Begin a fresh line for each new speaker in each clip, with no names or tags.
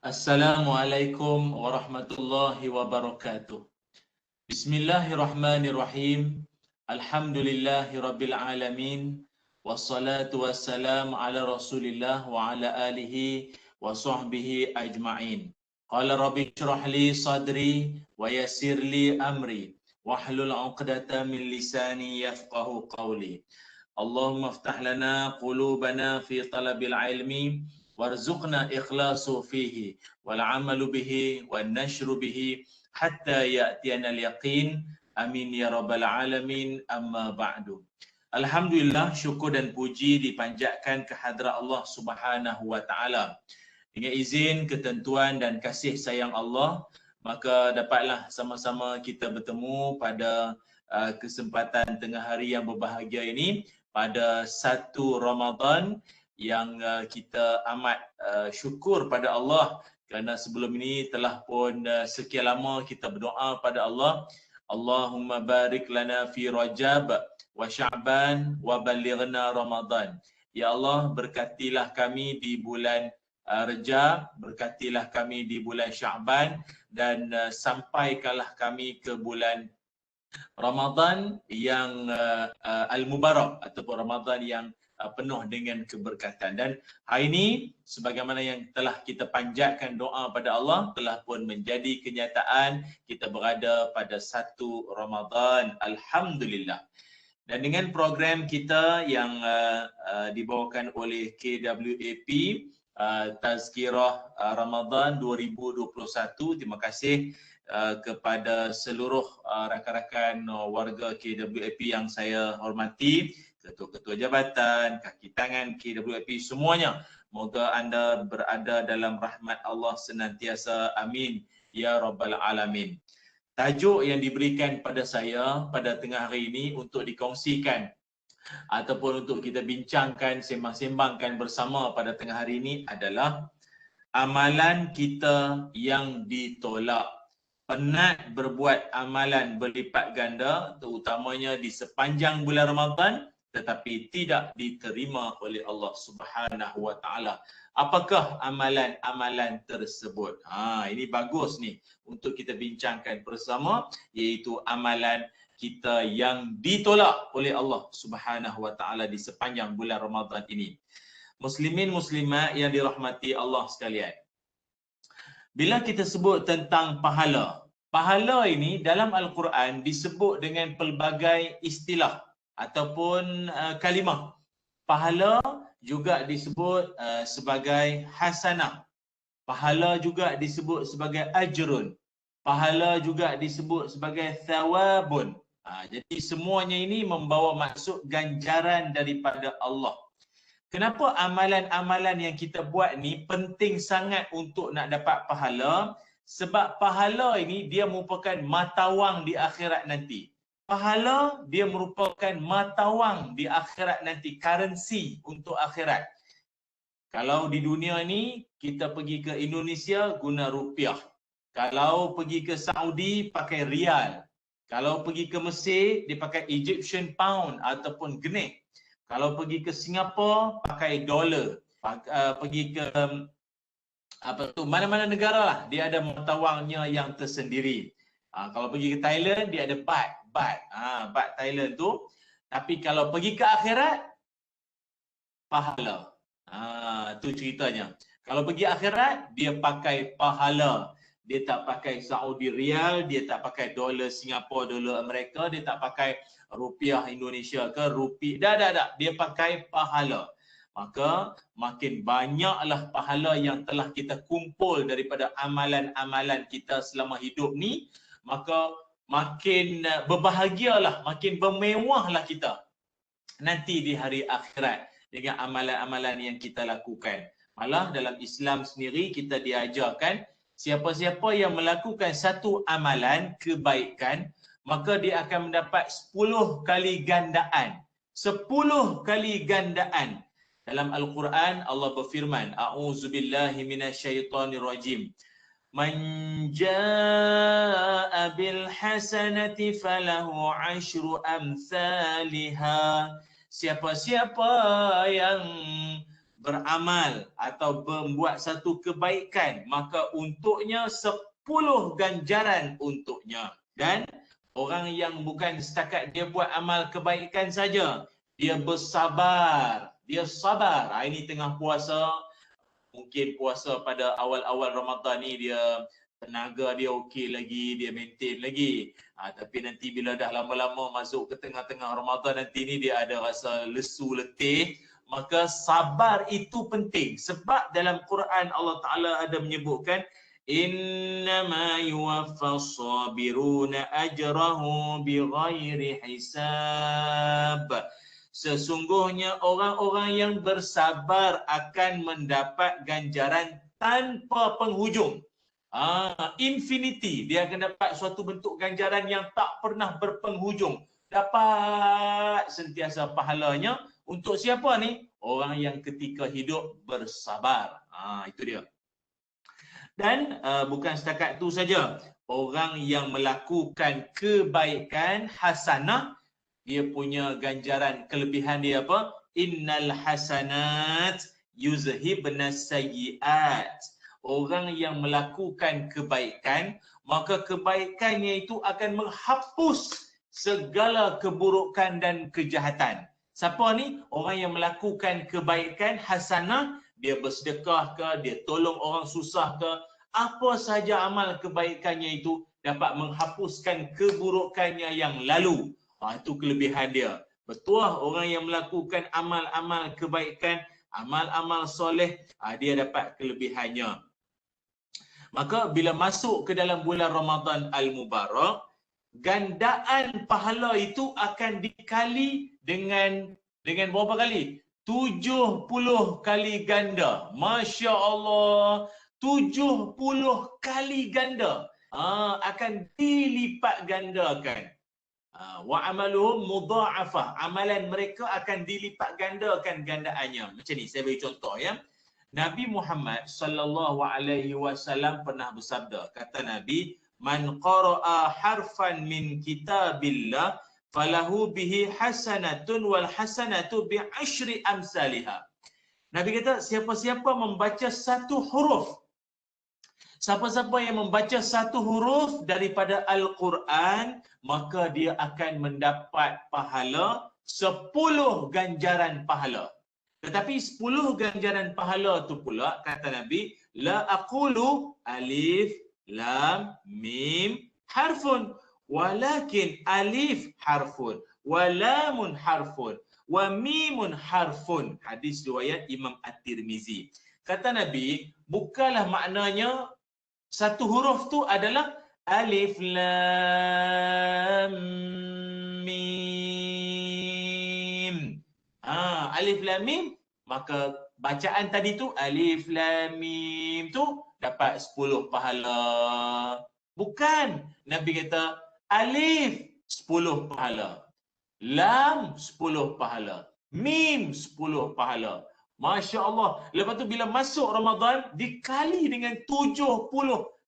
Assalamualaikum warahmatullahi wabarakatuh. Bismillahirrahmanirrahim. Alhamdulillahi rabbil alamin. Wassalatu wassalam ala Rasulillah wa ala alihi wa sahbihi ajma'in. Qala rabbi shrah li sadri wa yassir li amri wahlul 'uqdatam min lisani yafqahu qawli. Allahumma iftah lana qulubana fi talabil ilmi warzuqna ikhlasu fihi wal amalu bihi wan nashru bihi hatta ya'tiyana al-yaqin. Amin ya rabbal alamin. Amma ba'du. Alhamdulillah, syukur dan puji dipanjatkan kehadrat Allah Subhanahu wa taala. Dengan izin, ketentuan dan kasih sayang Allah, maka dapatlah sama-sama kita bertemu pada kesempatan tengah hari yang berbahagia ini pada 1 Ramadan yang kita amat syukur pada Allah kerana sebelum ini telah pun sekian lama kita berdoa pada Allah, Allahumma barik lana fi Rajab wa Sya'ban wa balighna Ramadan. Ya Allah, berkatilah kami di bulan Rajab, berkatilah kami di bulan Sya'ban dan sampaikanlah kami ke bulan Ramadan yang al-mubarak ataupun Ramadan yang penuh dengan keberkatan. Dan hari ini sebagaimana yang telah kita panjatkan doa pada Allah telah pun menjadi kenyataan, kita berada pada 1 Ramadan, alhamdulillah. Dan dengan program kita yang dibawakan oleh KWAP, Tazkirah Ramadan 2021, terima kasih kepada seluruh rakan-rakan warga KWAP yang saya hormati, ketua-ketua jabatan, kaki tangan KWAP semuanya. Moga anda berada dalam rahmat Allah senantiasa. Amin ya rabbal alamin. Tajuk yang diberikan pada saya pada tengah hari ini untuk dikongsikan ataupun untuk kita bincangkan, sembang-sembangkan bersama pada tengah hari ini adalah amalan kita yang ditolak. Penat berbuat amalan berlipat ganda, terutamanya di sepanjang bulan Ramadan, tetapi tidak diterima oleh Allah Subhanahu wa taala. Apakah amalan-amalan tersebut? Ini bagus ni untuk kita bincangkan bersama, iaitu amalan kita yang ditolak oleh Allah Subhanahu wa taala di sepanjang bulan Ramadan ini. Muslimin muslimat yang dirahmati Allah sekalian. Bila kita sebut tentang pahala, pahala ini dalam Al-Quran disebut dengan pelbagai istilah ataupun kalimah. Pahala juga disebut sebagai hasanah. Pahala juga disebut sebagai ajrun. Pahala juga disebut sebagai thawabun. Jadi semuanya ini membawa maksud ganjaran daripada Allah. Kenapa amalan-amalan yang kita buat ni penting sangat untuk nak dapat pahala? Sebab pahala ini dia merupakan mata wang di akhirat nanti. Pahala dia merupakan mata wang di akhirat nanti, currency untuk akhirat. Kalau di dunia ni kita pergi ke Indonesia guna rupiah. Kalau pergi ke Saudi pakai rial. Kalau pergi ke Mesir dia pakai Egyptian pound ataupun genik. Kalau pergi ke Singapura pakai dolar. Pergi ke mana-mana negara lah dia ada mata wangnya yang tersendiri. Kalau pergi ke Thailand dia ada baht. Baht Thailand tu. Tapi kalau pergi ke akhirat pahala. Tu ceritanya. Kalau pergi akhirat dia pakai pahala. Dia tak pakai Saudi Rial, dia tak pakai dolar Singapura, dolar Amerika, dia tak pakai rupiah Indonesia ke rupiah. Dia pakai pahala. Maka makin banyaklah pahala yang telah kita kumpul daripada amalan-amalan kita selama hidup ni, maka makin berbahagialah, makin bermewahlah kita nanti di hari akhirat dengan amalan-amalan yang kita lakukan. Malah dalam Islam sendiri kita diajarkan siapa-siapa yang melakukan satu amalan kebaikan, maka dia akan mendapat 10 kali gandaan. 10 kali gandaan. Dalam Al-Quran Allah berfirman, A'udzubillahi minasyaitonirrajim. Man jaa'a bil hasanati falahu 'asyru amsalha. Siapa-siapa yang beramal atau membuat satu kebaikan, maka untuknya 10 ganjaran untuknya. Dan orang yang bukan setakat dia buat amal kebaikan saja, dia bersabar, dia sabar. Ini tengah puasa, mungkin puasa pada awal-awal Ramadan ni dia tenaga dia okey lagi, dia maintain lagi. Tapi nanti bila dah lama-lama masuk ke tengah-tengah Ramadan nanti ni dia ada rasa lesu, letih. Maka sabar itu penting. Sebab dalam Quran Allah Ta'ala ada menyebutkan innama yuwaffas sabiruna ajrahu bighairi hisab. Sesungguhnya orang-orang yang bersabar akan mendapat ganjaran tanpa penghujung. Infinity, dia akan dapat suatu bentuk ganjaran yang tak pernah berpenghujung. Dapat sentiasa pahalanya. Untuk siapa ni? Orang yang ketika hidup bersabar. Itu dia. Dan bukan setakat itu saja. Orang yang melakukan kebaikan hasanah, dia punya ganjaran, kelebihan dia apa? Innal hasanat yuzhibnas sayyiat. Orang yang melakukan kebaikan, maka kebaikannya itu akan menghapus segala keburukan dan kejahatan. Siapa ni? Orang yang melakukan kebaikan hasanah, dia bersedekah ke, dia tolong orang susah ke, apa saja amal kebaikannya itu dapat menghapuskan keburukannya yang lalu. Itu kelebihan dia. Betul, orang yang melakukan amal-amal kebaikan, amal-amal soleh, dia dapat kelebihannya. Maka bila masuk ke dalam bulan Ramadan Al-Mubarak, gandaan pahala itu akan dikali dengan berapa kali? 70 kali ganda. Masya Allah, 70 kali ganda. Akan dilipat gandakan. Wa amaluhum mudha'afah. Amalan mereka akan dilipat gandakan gandaannya. Macam ni, saya beri contoh ya. Nabi Muhammad sallallahu alaihi wasallam pernah bersabda, kata Nabi, man qara'a harfan min kitabillah falahu bihi hasanatun wal hasanatu bi asyri amsalihha. Nabi kata, siapa-siapa membaca satu huruf, siapa-siapa yang membaca satu huruf daripada Al-Quran, maka dia akan mendapat pahala 10 ganjaran pahala. Tetapi 10 ganjaran pahala tu pula, kata Nabi, la aqulu alif, lam, mim, harfun. Walakin alif harfun, wa lamun harfun, wa mimun harfun. Hadis riwayat Imam At-Tirmizi. Kata Nabi, bukanlah maknanya satu huruf tu adalah alif, lam, mim. Alif lam mim, maka bacaan tadi tu alif lam mim tu dapat 10 pahala. Bukan. Nabi kata alif 10 pahala, lam 10 pahala, mim 10 pahala. Masya Allah. Lepas tu bila masuk Ramadan dikali dengan 70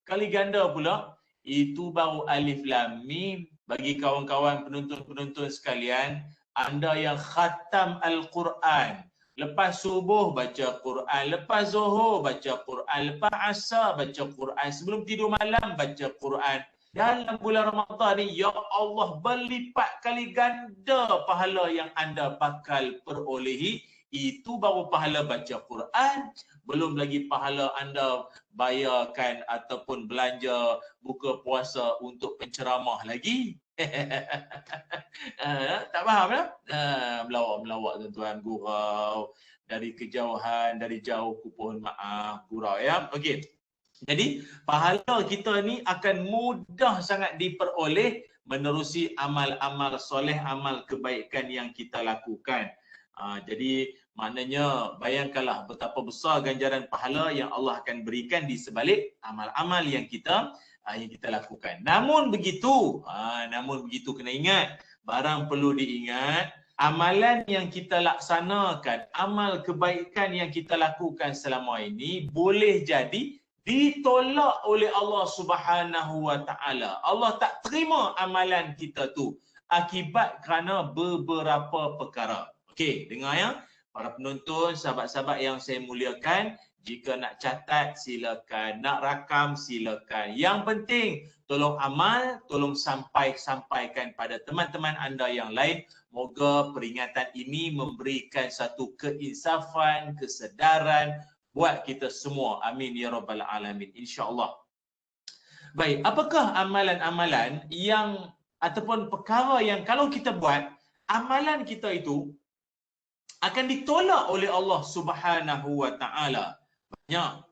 kali ganda pula, itu baru alif lam mim. Bagi kawan-kawan penonton-penonton sekalian, anda yang khatam Al-Quran, lepas subuh baca Quran, lepas zuhur baca Quran, lepas asar baca Quran, sebelum tidur malam baca Quran, dalam bulan Ramadan ni, ya Allah, berlipat kali ganda pahala yang anda bakal perolehi. Itu baru pahala baca Quran. Belum lagi pahala anda bayarkan ataupun belanja buka puasa untuk penceramah lagi. Tak faham tak? Melawak-melawak tuan-tuan, gurau dari kejauhan, dari jauh ku pohon maaf, gurau ya. Okey. Jadi pahala kita ni akan mudah sangat diperoleh menerusi amal-amal soleh, amal kebaikan yang kita lakukan. Jadi maknanya bayangkanlah betapa besar ganjaran pahala yang Allah akan berikan di sebalik amal-amal yang kita lakukan. Namun begitu kena ingat, barang perlu diingat, amalan yang kita laksanakan, amal kebaikan yang kita lakukan selama ini boleh jadi ditolak oleh Allah Subhanahu wa taala. Allah tak terima amalan kita tu akibat kerana beberapa perkara. Okey, dengar ya. Para penonton, sahabat-sahabat yang saya muliakan, jika nak catat silakan, nak rakam silakan. Yang penting tolong amal, tolong sampaikan pada teman-teman anda yang lain. Moga peringatan ini memberikan satu keinsafan, kesedaran buat kita semua. Amin ya rabbal alamin. Insya-Allah. Baik, apakah amalan-amalan yang ataupun perkara yang kalau kita buat, amalan kita itu akan ditolak oleh Allah Subhanahu wa taala? Banyak.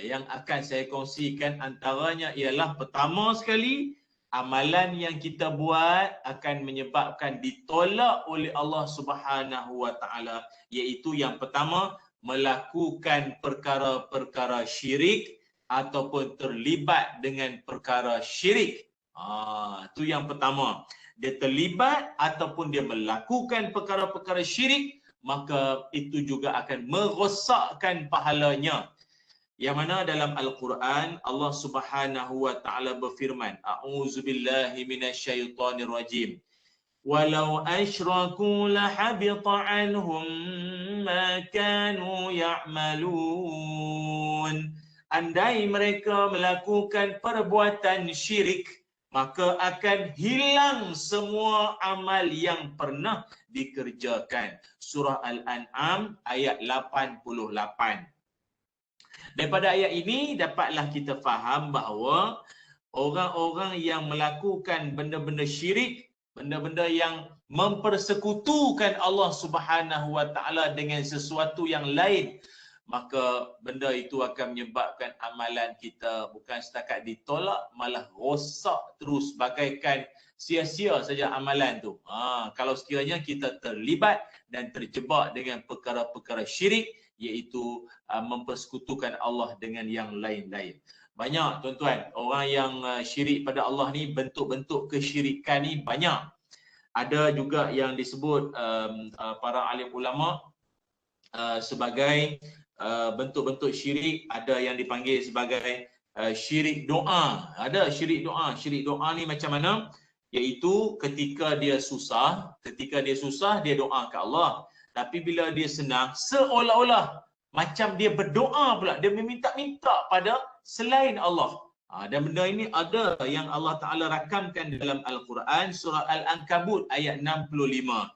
Yang akan saya kongsikan antaranya ialah pertama sekali, amalan yang kita buat akan menyebabkan ditolak oleh Allah Subhanahu wa taala, iaitu yang pertama, melakukan perkara-perkara syirik ataupun terlibat dengan perkara syirik. Itu yang pertama. Dia terlibat ataupun dia melakukan perkara-perkara syirik, maka itu juga akan merosakkan pahalanya. Yang mana dalam Al-Quran Allah Subhanahu wa taala berfirman, a'udzubillahi minasyaitonirrajim. Walau asyraku lahabita anhum ma kanu ya'malun. Andai mereka melakukan perbuatan syirik, maka akan hilang semua amal yang pernah dikerjakan. Surah Al-An'am ayat 88. Daripada ayat ini dapatlah kita faham bahawa orang-orang yang melakukan benda-benda syirik, benda-benda yang mempersekutukan Allah Subhanahu wa taala dengan sesuatu yang lain, maka benda itu akan menyebabkan amalan kita bukan setakat ditolak, malah rosak terus, bagaikan sia-sia saja amalan tu. Kalau sekiranya kita terlibat dan terjebak dengan perkara-perkara syirik, iaitu mempersekutukan Allah dengan yang lain-lain. Banyak tuan-tuan, orang yang syirik pada Allah ni, bentuk-bentuk kesyirikan ni banyak. Ada juga yang disebut para alim ulama sebagai bentuk-bentuk syirik. Ada yang dipanggil sebagai syirik doa. Ada syirik doa. Syirik doa ni macam mana? Iaitu ketika dia susah dia doa ke Allah. Tapi bila dia senang, seolah-olah macam dia berdoa pula, dia meminta-minta pada selain Allah. Dan benda ini ada yang Allah Ta'ala rakamkan dalam Al-Quran, surah Al-Ankabut ayat 65.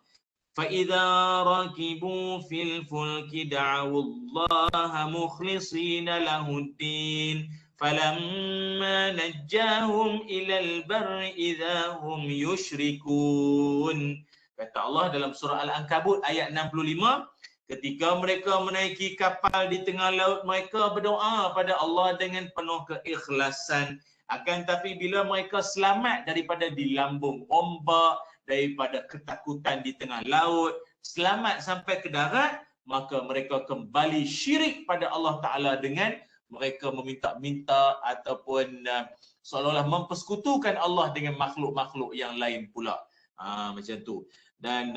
فَإِذَا رَكِبُوا فِي الْفُلْكِ دَعَوُوا اللَّهَ مُخْلِصِينَ لَهُ الدِّينَ فَلَمَّا نَجَّاهُمْ إِلَى الْبَرِّ إِذَا هُمْ يُشْرِكُونَ. Kata Allah dalam surah Al-Ankabut ayat 65, ketika mereka menaiki kapal di tengah laut, mereka berdoa pada Allah dengan penuh keikhlasan. Akan tapi bila mereka selamat daripada dilambung ombak, daripada ketakutan di tengah laut, selamat sampai ke darat, maka mereka kembali syirik pada Allah Ta'ala dengan mereka meminta-minta ataupun seolah-olah mempersekutukan Allah dengan makhluk-makhluk yang lain pula. Macam tu. Dan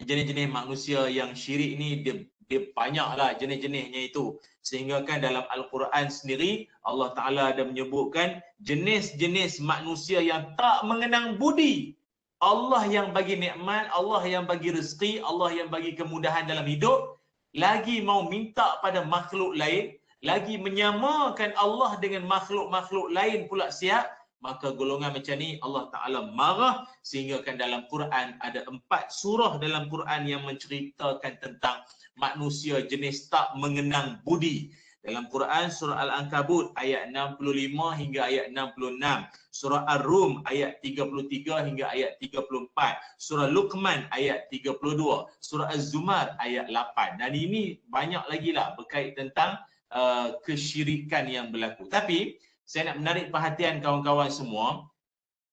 jenis-jenis manusia yang syirik ni dia banyaklah jenis-jenisnya itu. Sehingga kan dalam Al-Quran sendiri Allah Ta'ala ada menyebutkan jenis-jenis manusia yang tak mengenang budi. Allah yang bagi nikmat, Allah yang bagi rezeki, Allah yang bagi kemudahan dalam hidup, lagi mau minta pada makhluk lain, lagi menyamakan Allah dengan makhluk-makhluk lain pula siap. Maka golongan macam ni Allah Ta'ala marah, sehingga kan dalam Quran ada 4 surah dalam Quran yang menceritakan tentang manusia jenis tak mengenang budi. Dalam Quran surah Al-Ankabut ayat 65 hingga ayat 66, surah Ar-Rum ayat 33 hingga ayat 34, surah Luqman ayat 32, surah Az-Zumar ayat 8. Dan ini banyak lagi lah berkait tentang kesyirikan yang berlaku. Tapi saya nak menarik perhatian kawan-kawan semua,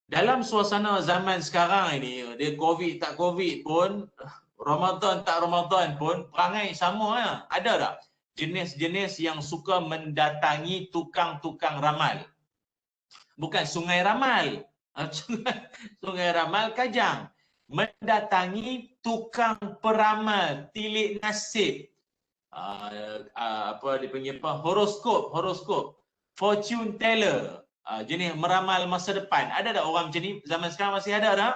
dalam suasana zaman sekarang ini, dia Covid tak Covid pun, Ramadan tak Ramadan pun, perangai sama ya. Ada tak jenis-jenis yang suka mendatangi tukang-tukang ramal? Bukan sungai ramal, sungai ramal Kajang. Mendatangi tukang peramal, tilik nasib, apa dipanggil apa? Horoskop. Fortune teller, jenis meramal masa depan. Ada tak orang macam ni zaman sekarang? Masih ada tak?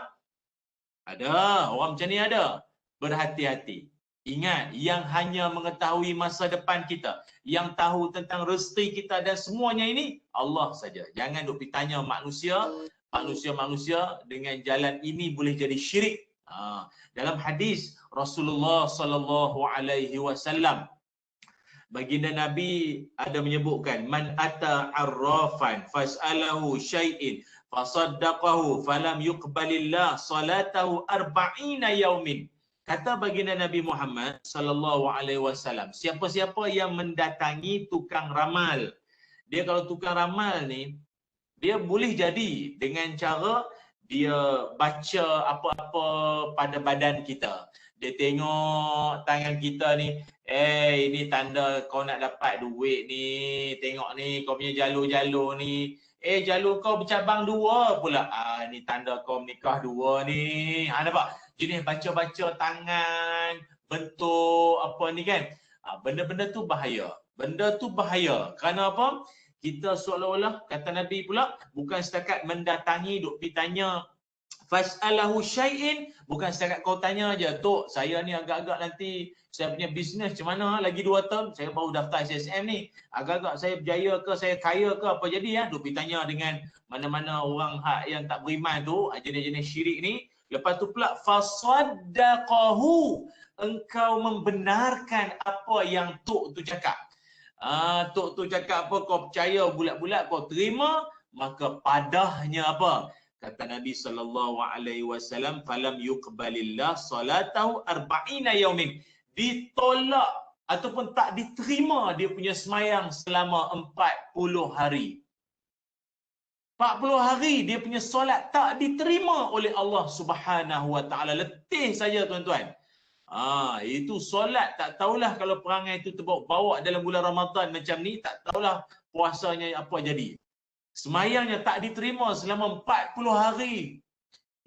Ada, orang macam ni ada. berhati-hati. Ingat, yang hanya mengetahui masa depan kita, yang tahu tentang rezeki kita dan semuanya ini Allah saja. Jangan duk pergi tanya manusia dengan jalan ini boleh jadi syirik. Dalam hadis Rasulullah sallallahu alaihi wasallam, baginda Nabi ada menyebutkan, man ata arrafan fas'alahu syai'in fasaddaqahu falam yuqbalillah salatahu arba'ina yaumin. Kata baginda Nabi Muhammad sallallahu alaihi wasallam, siapa-siapa yang mendatangi tukang ramal. Dia kalau tukang ramal ni, dia boleh jadi dengan cara dia baca apa-apa pada badan kita. Dia tengok tangan kita ni, ini tanda kau nak dapat duit ni. Tengok ni kau punya jalur-jalur ni. Jalur kau bercabang 2 pula. Ni tanda kau menikah 2 ni. Nampak? Jenis baca-baca tangan, bentuk apa ni kan. Benda-benda tu bahaya. Benda tu bahaya. Kerana apa? Kita seolah-olah, kata Nabi pula, bukan setakat mendatangi, duk pergi tanya fas'alahu syai'in, bukan setakat kau tanya aja, Tok, saya ni agak-agak nanti saya punya bisnes macam mana, lagi 2 tahun saya baru daftar SSM ni, agak-agak saya berjaya ke, saya kaya ke, apa jadi ya, duk pergi tanya dengan mana-mana orang hak yang tak beriman tu, jenis-jenis syirik ni. Lepas tu pula fasaddaqahu, engkau membenarkan apa yang Tok tu cakap. Tok tu cakap apa, kau percaya bulat-bulat, kau terima, maka padahnya apa? Kata Nabi sallallahu alaihi wasallam, falam yuqbalillah salatahu arba'ina yaumin. Ditolak ataupun tak diterima dia punya semayang selama 40 hari. 40 hari dia punya solat tak diterima oleh Allah Subhanahu wa taala. Letih saja tuan-tuan. Itu solat, tak tahulah kalau perangai itu terbawa dalam bulan Ramadan macam ni, tak tahulah puasanya apa jadi. Semayangnya tak diterima selama 40 hari.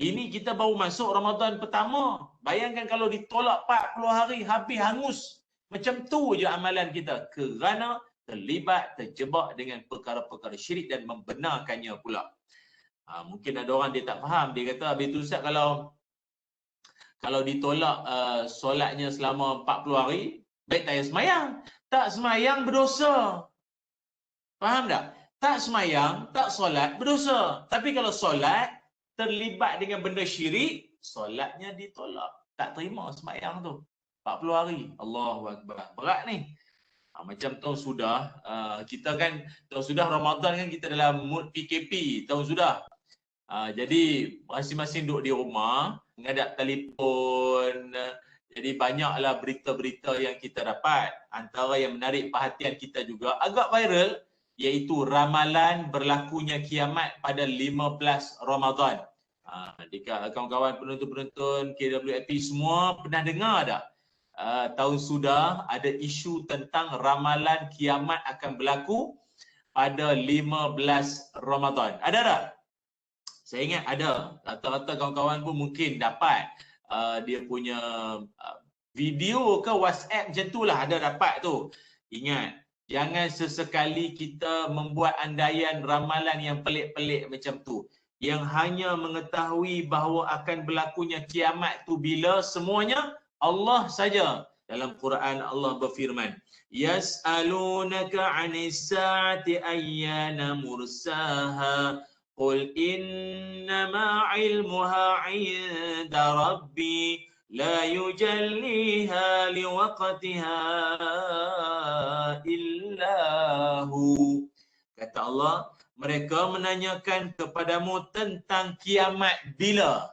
Ini kita baru masuk Ramadan pertama. Bayangkan kalau ditolak 40 hari, habis hangus. Macam tu je amalan kita. Kerana terlibat, terjebak dengan perkara-perkara syirik dan membenarkannya pula. Mungkin ada orang dia tak faham. Dia kata, habis tu Ustaz, kalau ditolak solatnya selama 40 hari, baik tak payah semayang. Tak semayang berdosa. Faham tak? Tak semayang, tak solat, berdosa. Tapi kalau solat terlibat dengan benda syirik, solatnya ditolak. Tak terima semayang tu. 40 hari. Allahu Akbar. Berat ni. Macam tahun sudah, kita kan, tahun sudah Ramadan kan kita dalam mood PKP, tahun sudah. Jadi masing-masing duduk di rumah, menghadap telefon. Jadi banyaklah berita-berita yang kita dapat. Antara yang menarik perhatian kita juga, agak viral, iaitu ramalan berlakunya kiamat pada 15 Ramadan. Jika kawan-kawan penonton-penonton KWFP semua pernah dengar tak? Tahun sudah ada isu tentang ramalan kiamat akan berlaku pada 15 Ramadan. Ada tak? Saya ingat ada. Rata-rata kawan-kawan pun mungkin dapat dia punya video ke WhatsApp macam tu lah, ada dapat tu. Ingat, jangan sesekali kita membuat andaian ramalan yang pelik-pelik macam tu. Yang hanya mengetahui bahawa akan berlakunya kiamat tu bila, semuanya Allah saja. Dalam Quran Allah berfirman, yas'alunaka 'anis sa'ati ayyana mursaha qul innama 'ilmuha 'inda rabbi la yujalliha liwaqtiha illahu. Kata Allah, mereka menanyakan kepadamu tentang kiamat bila.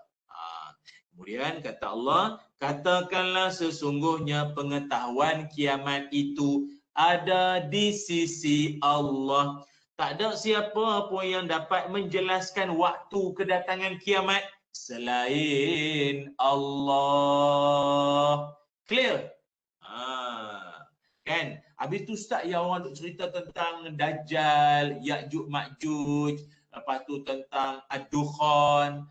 Kemudian kata Allah, katakanlah sesungguhnya pengetahuan kiamat itu ada di sisi Allah. Tak ada siapa pun yang dapat menjelaskan waktu kedatangan kiamat selain Allah. Clear? Kan? Habis tu Ustaz yang orang duk cerita tentang Dajjal, Ya'juj Ma'juj, lepas tu tentang Ad-Dukhan.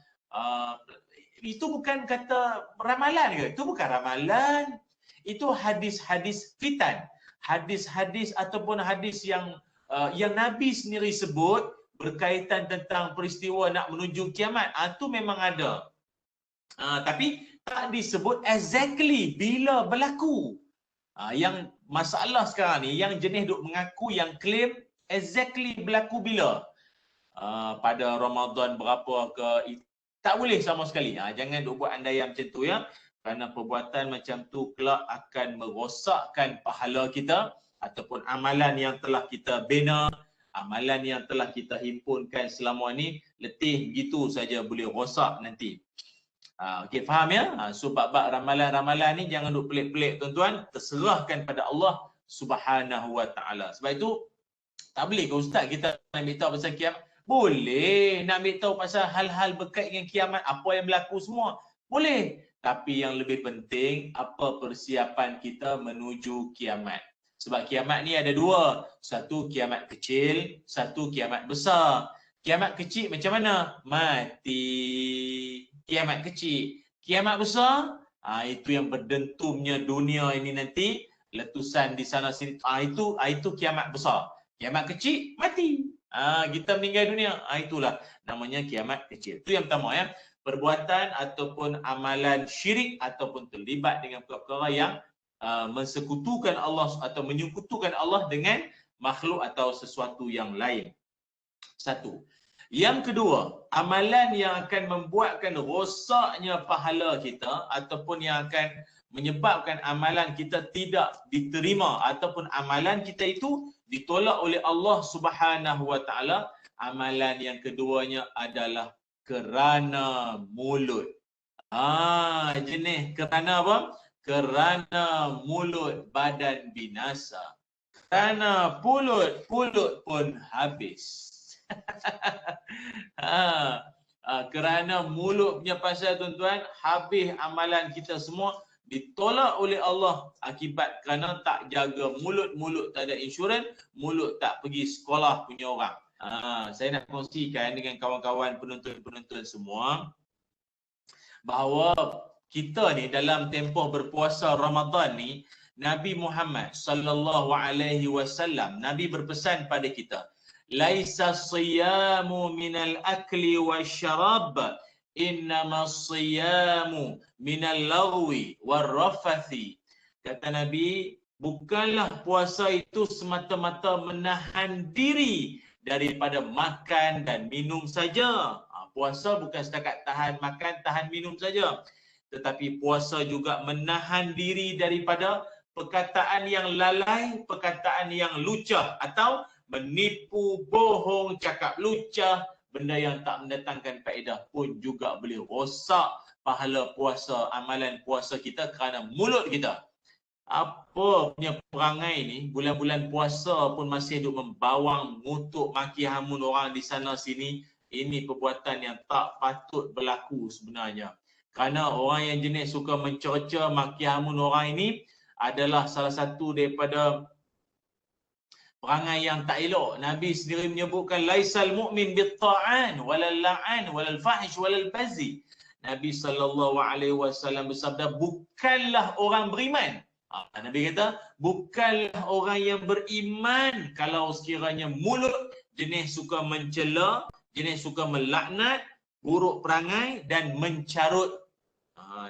Itu bukan kata ramalan ke? Itu bukan ramalan. Itu hadis-hadis fitan. Hadis-hadis ataupun hadis yang Nabi sendiri sebut berkaitan tentang peristiwa nak menuju kiamat. Itu memang ada. Tapi tak disebut exactly bila berlaku. Yang masalah sekarang ni, yang jenis duk mengaku, yang claim exactly berlaku bila. Pada Ramadan berapa ke, tak boleh sama sekali. Jangan duk buat andaian macam tu ya. Kerana perbuatan macam tu kelak akan merosakkan pahala kita ataupun amalan yang telah kita bina, amalan yang telah kita himpunkan selama ni, letih begitu saja boleh rosak nanti. Okey, faham ya? So bab-bab ramalan-ramalan ni jangan duk pelik-pelik tuan-tuan, terserahkan pada Allah Subhanahu Wa Taala. Sebab itu tak boleh ke ustaz kita nak ambil tahu pasal kiamat? Boleh nak ambil tahu pasal hal-hal berkait dengan kiamat, apa yang berlaku semua. Boleh. Tapi yang lebih penting, apa persiapan kita menuju kiamat. Sebab kiamat ni ada dua. Satu kiamat kecil, satu kiamat besar. Kiamat kecil macam mana? Mati. Kiamat kecil. Kiamat besar, itu yang berdentumnya dunia ini nanti, letusan di sana sini. Itu kiamat besar. Kiamat kecil, mati. Kita meninggal dunia. Itulah namanya kiamat kecil. Itu yang pertama ya. Perbuatan ataupun amalan syirik ataupun terlibat dengan perkara yang mensekutukan Allah atau menyekutukan Allah dengan makhluk atau sesuatu yang lain. Satu. Yang kedua, amalan yang akan membuatkan rosaknya pahala kita ataupun yang akan menyebabkan amalan kita tidak diterima ataupun amalan kita itu ditolak oleh Allah Subhanahu Wa Taala. Amalan yang keduanya adalah kerana mulut. Jenis kerana apa? Kerana mulut badan binasa. Kerana pulut pun habis. Kerana mulut punya pasal tuan-tuan, habis amalan kita semua, ditolak oleh Allah akibat kerana tak jaga mulut. Mulut tak ada insurans, mulut tak pergi sekolah punya orang. Saya nak kongsikan dengan kawan-kawan penonton-penonton semua bahawa kita ni dalam tempoh berpuasa Ramadan ni, Nabi Muhammad sallallahu alaihi wasallam, Nabi berpesan pada kita, laisa siyamu minal akli wasyarab, innama siyamu minal lagwi warrafathi. Kata Nabi, bukanlah puasa itu semata-mata menahan diri daripada makan dan minum saja. Puasa bukan setakat tahan makan, tahan minum saja. Tetapi puasa juga menahan diri daripada perkataan yang lalai, perkataan yang lucah atau menipu, bohong, cakap lucah, benda yang tak mendatangkan faedah pun juga boleh rosak pahala puasa, amalan puasa kita kerana mulut kita. Apa punya perangai ni, bulan-bulan puasa pun masih duk membawang, ngutuk, maki hamun orang di sana sini. Ini perbuatan yang tak patut berlaku sebenarnya. Kerana orang yang jenis suka mencerca, maki hamun orang ini adalah salah satu daripada perangai yang tak elok. Nabi sendiri menyebutkan laisal mu'min bitta'an walal la'an walal fahish walal bazi. Nabi SAW bersabda, bukanlah orang beriman. Nabi kata, bukanlah orang yang beriman kalau sekiranya mulut jenis suka mencela, jenis suka melaknat, buruk perangai dan mencarut.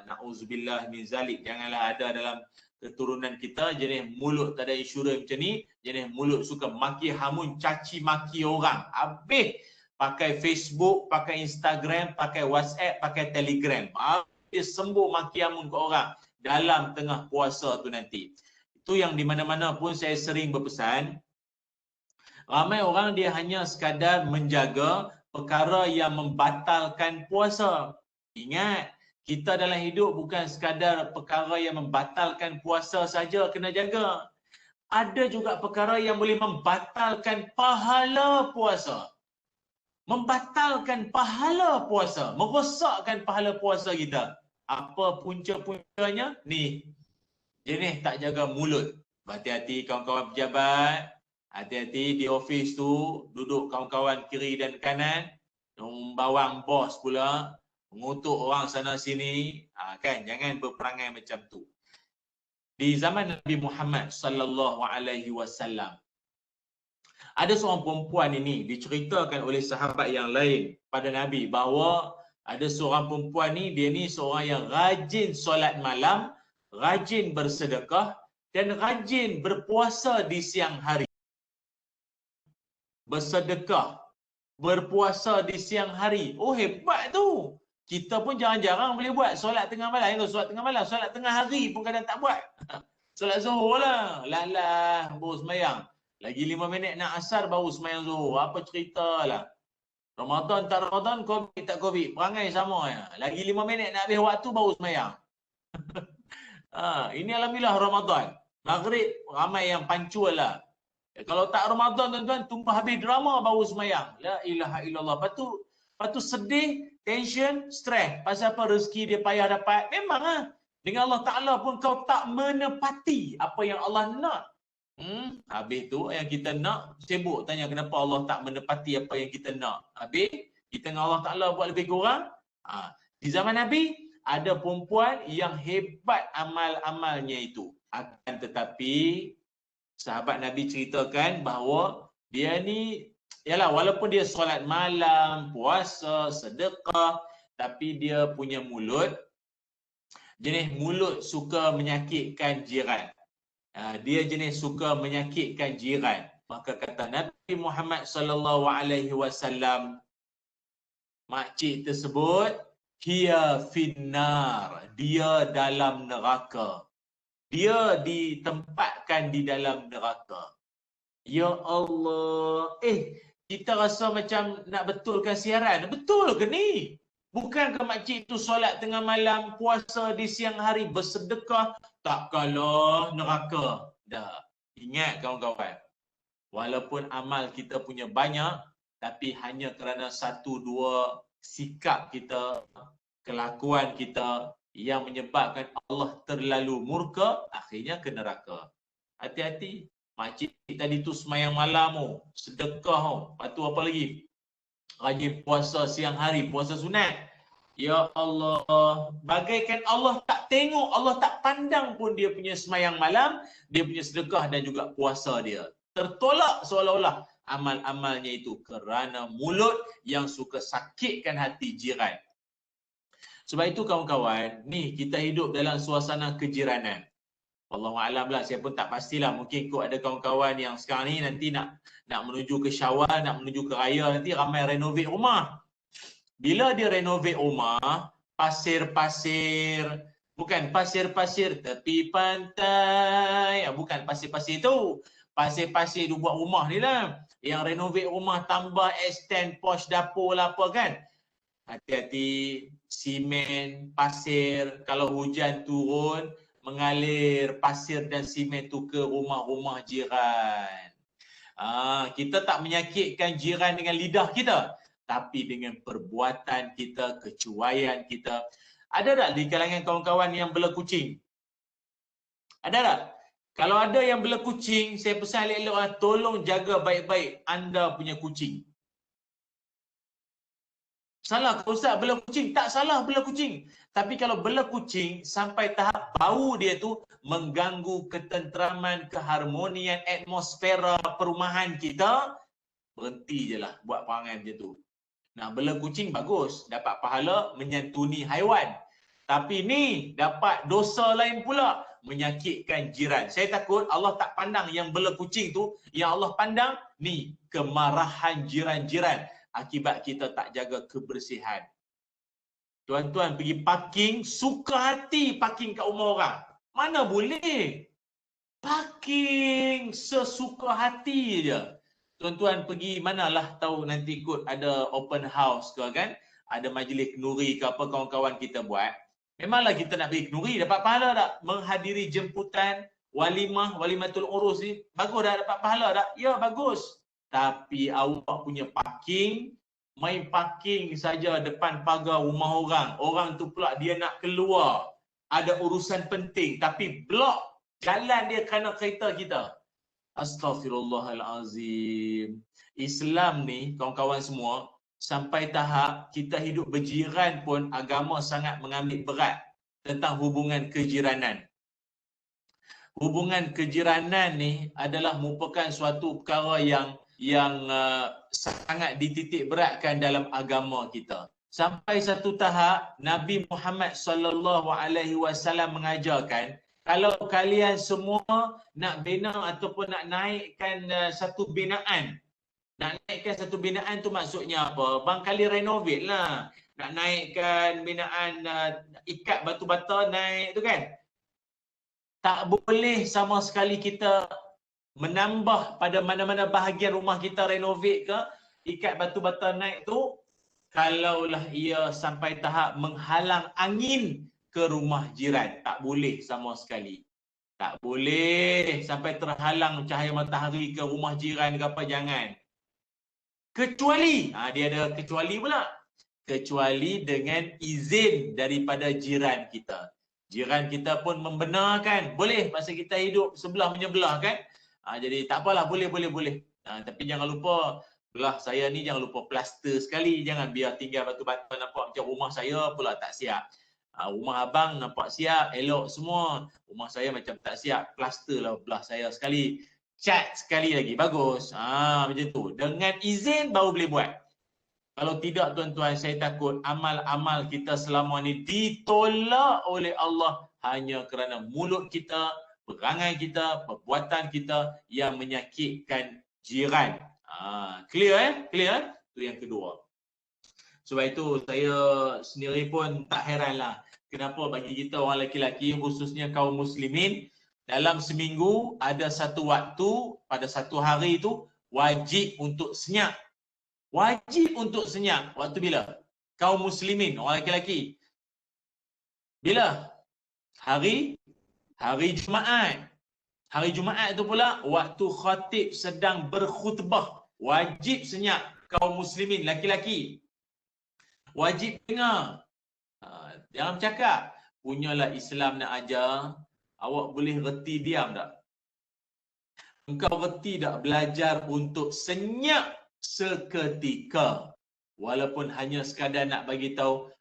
Na'udzubillah min zalik. Janganlah ada dalam keturunan kita jenis mulut tak ada insurans macam ni, jenis mulut suka maki hamun, caci maki orang. Habis pakai Facebook, pakai Instagram, pakai WhatsApp, pakai Telegram. Habis sembuh maki hamun ke orang dalam tengah puasa tu nanti. Itu yang di mana-mana pun saya sering berpesan. Ramai orang dia hanya sekadar menjaga perkara yang membatalkan puasa. Ingat, kita dalam hidup bukan sekadar perkara yang membatalkan puasa saja kena jaga. Ada juga perkara yang boleh membatalkan pahala puasa. Membatalkan pahala puasa, merosakkan pahala puasa kita. Apa punca-puncanya? Ni, jenis tak jaga mulut. Hati-hati kawan-kawan pejabat, hati-hati di office tu, duduk kawan-kawan kiri dan kanan, bawang bos pula, mengutuk orang sana sini, kan, jangan berperangai macam tu. Di zaman Nabi Muhammad sallallahu alaihi wasallam, ada seorang perempuan ini diceritakan oleh sahabat yang lain pada Nabi bahawa Ada seorang perempuan ni, dia ni seorang yang rajin solat malam, rajin bersedekah dan rajin berpuasa di siang hari. Bersedekah, berpuasa di siang hari. Oh, hebat tu. Kita pun jarang-jarang boleh buat solat tengah malam. Solat tengah malam, solat tengah hari pun kadang tak buat. Solat zuhur lah. Lah, baru semayang. Lagi 5 minit nak asar baru semayang zuhur. Apa cerita lah. Ramadan tak Ramadan, Covid tak Covid. Perangai sama ya. Lagi 5 minit nak habis waktu baru semayang. Ini alhamdulillah Ramadan. Maghrib ramai yang pancul lah. Kalau tak Ramadan tuan-tuan, tunggu habis drama baru semayang. La ilaha illallah. Lepas tu sedih, tension, stres. Pasal apa rezeki dia payah dapat. Memang lah. Dengan Allah Ta'ala pun kau tak menepati apa yang Allah nak. Habis tu yang kita nak, sibuk tanya kenapa Allah tak menepati apa yang kita nak. Habis, kita dengan Allah Ta'ala buat lebih kurang. Di zaman Nabi, ada perempuan yang hebat amal-amalnya itu. Akan tetapi, sahabat Nabi ceritakan bahawa dia ni, yalah walaupun dia solat malam, puasa, sedekah, tapi dia punya mulut, jenis mulut suka menyakitkan jiran. Dia jenis suka menyakitkan jiran. Maka kata Nabi Muhammad sallallahu alaihi wasallam, makcik tersebut, hiya finnar, dia dalam neraka. Dia ditempatkan di dalam neraka. Ya Allah. Kita rasa macam nak betulkan siaran. Betul ke ni? Bukankah makcik tu solat tengah malam, puasa di siang hari, bersedekah, tak kalah neraka. Dah. Ingat kawan-kawan. Walaupun amal kita punya banyak, tapi hanya kerana satu dua sikap kita, kelakuan kita yang menyebabkan Allah terlalu murka, akhirnya ke neraka. Hati-hati. Makcik tadi tu semayang malam, sedekah, lepas tu apa lagi? Rajin puasa siang hari, puasa sunat. Ya Allah, bagaikan Allah tak tengok, Allah tak pandang pun dia punya semayang malam, dia punya sedekah dan juga puasa dia. Tertolak seolah-olah amal-amalnya itu kerana mulut yang suka sakitkan hati jiran. Sebab itu kawan-kawan, ni kita hidup dalam suasana kejiranan. Wallahualam lah, saya pun tak pastilah. Mungkin ikut ada kawan-kawan yang sekarang ni nanti nak menuju ke Syawal, nak menuju ke Raya, nanti ramai renovate rumah. Bila dia renovate rumah, pasir-pasir, bukan pasir-pasir tepi pantai, bukan pasir-pasir tu. Pasir-pasir dia buat rumah ni lah. Yang renovate rumah tambah extend pos dapur lah apa kan. Hati-hati, simen, pasir, kalau hujan turun, mengalir pasir dan simen tu ke rumah-rumah jiran. Kita tak menyakitkan jiran dengan lidah kita, tapi dengan perbuatan kita, kecuaian kita. Ada tak di kalangan kawan-kawan yang bela kucing? Ada tak? Kalau ada yang bela kucing, saya pesan elok-elok, tolong jaga baik-baik anda punya kucing. Salah ke Ustaz bela kucing? Tak salah bela kucing. Tapi kalau bela kucing sampai tahap bau dia tu mengganggu ketenteraman, keharmonian, atmosfera perumahan kita, berhenti je lah buat perangai macam tu. Nah, bela kucing bagus, dapat pahala menyantuni haiwan. Tapi ni dapat dosa lain pula, menyakitkan jiran. Saya takut Allah tak pandang yang bela kucing tu, yang Allah pandang ni kemarahan jiran-jiran akibat kita tak jaga kebersihan. Tuan-tuan pergi parking, suka hati parking kat rumah orang. Mana boleh? Parking sesuka hati je. Tuan-tuan pergi manalah tahu nanti ikut ada open house ke kan? Ada majlis kenduri ke apa kawan-kawan kita buat. Memanglah kita nak pergi kenduri, dapat pahala tak? Menghadiri jemputan, walimah, walimatul urus ni, bagus dah dapat pahala tak? Ya, bagus. Tapi awak punya parking, main parking saja depan pagar rumah orang. Orang tu pula dia nak keluar. Ada urusan penting tapi blok jalan dia kerana kereta kita. Astaghfirullahalazim. Islam ni kawan-kawan semua, sampai tahap kita hidup berjiran pun agama sangat mengambil berat tentang hubungan kejiranan. Hubungan kejiranan ni adalah merupakan suatu perkara yang sangat dititik beratkan dalam agama kita. Sampai satu tahap Nabi Muhammad SAW mengajarkan, kalau kalian semua nak bina ataupun nak naikkan satu binaan, nak naikkan satu binaan tu maksudnya apa? Barangkali renovate lah. Nak naikkan binaan ikat batu bata naik tu kan. Tak boleh sama sekali kita menambah pada mana-mana bahagian rumah kita renovate ke, ikat batu bata naik tu, kalaulah ia sampai tahap menghalang angin ke rumah jiran. Tak boleh sama sekali. Tak boleh sampai terhalang cahaya matahari ke rumah jiran ke apa, jangan. Kecuali, dia ada kecuali pula. Kecuali dengan izin daripada jiran kita. Jiran kita pun membenarkan, boleh masa kita hidup sebelah menyebelah kan. Jadi tak apalah, boleh. Tapi jangan lupa, belah saya ni jangan lupa plaster sekali. Jangan biar tinggal batu bata nampak macam rumah saya pula tak siap. Rumah abang nampak siap, elok semua. Rumah saya macam tak siap, plaster lah belah saya sekali. Cat sekali lagi, bagus. Macam tu. Dengan izin baru boleh buat. Kalau tidak tuan-tuan, saya takut amal-amal kita selama ni ditolak oleh Allah hanya kerana mulut kita, perangai kita, perbuatan kita yang menyakitkan jiran. Clear Clear? Itu yang kedua. Sebab itu saya sendiri pun tak heranlah kenapa bagi kita orang lelaki-lelaki, khususnya kaum muslimin, dalam seminggu ada satu waktu, pada satu hari itu wajib untuk senyap. Wajib untuk senyap. Waktu bila? Kaum muslimin, orang lelaki-lelaki. Bila? Hari Jumaat. Hari Jumaat itu pula waktu khatib sedang berkhutbah. Wajib senyap kaum muslimin, lelaki-lelaki. Wajib dengar. Jangan cakap, punyalah Islam nak ajar, awak boleh reti diam tak? Engkau reti tak belajar untuk senyap seketika? Walaupun hanya sekadar nak bagi tahu,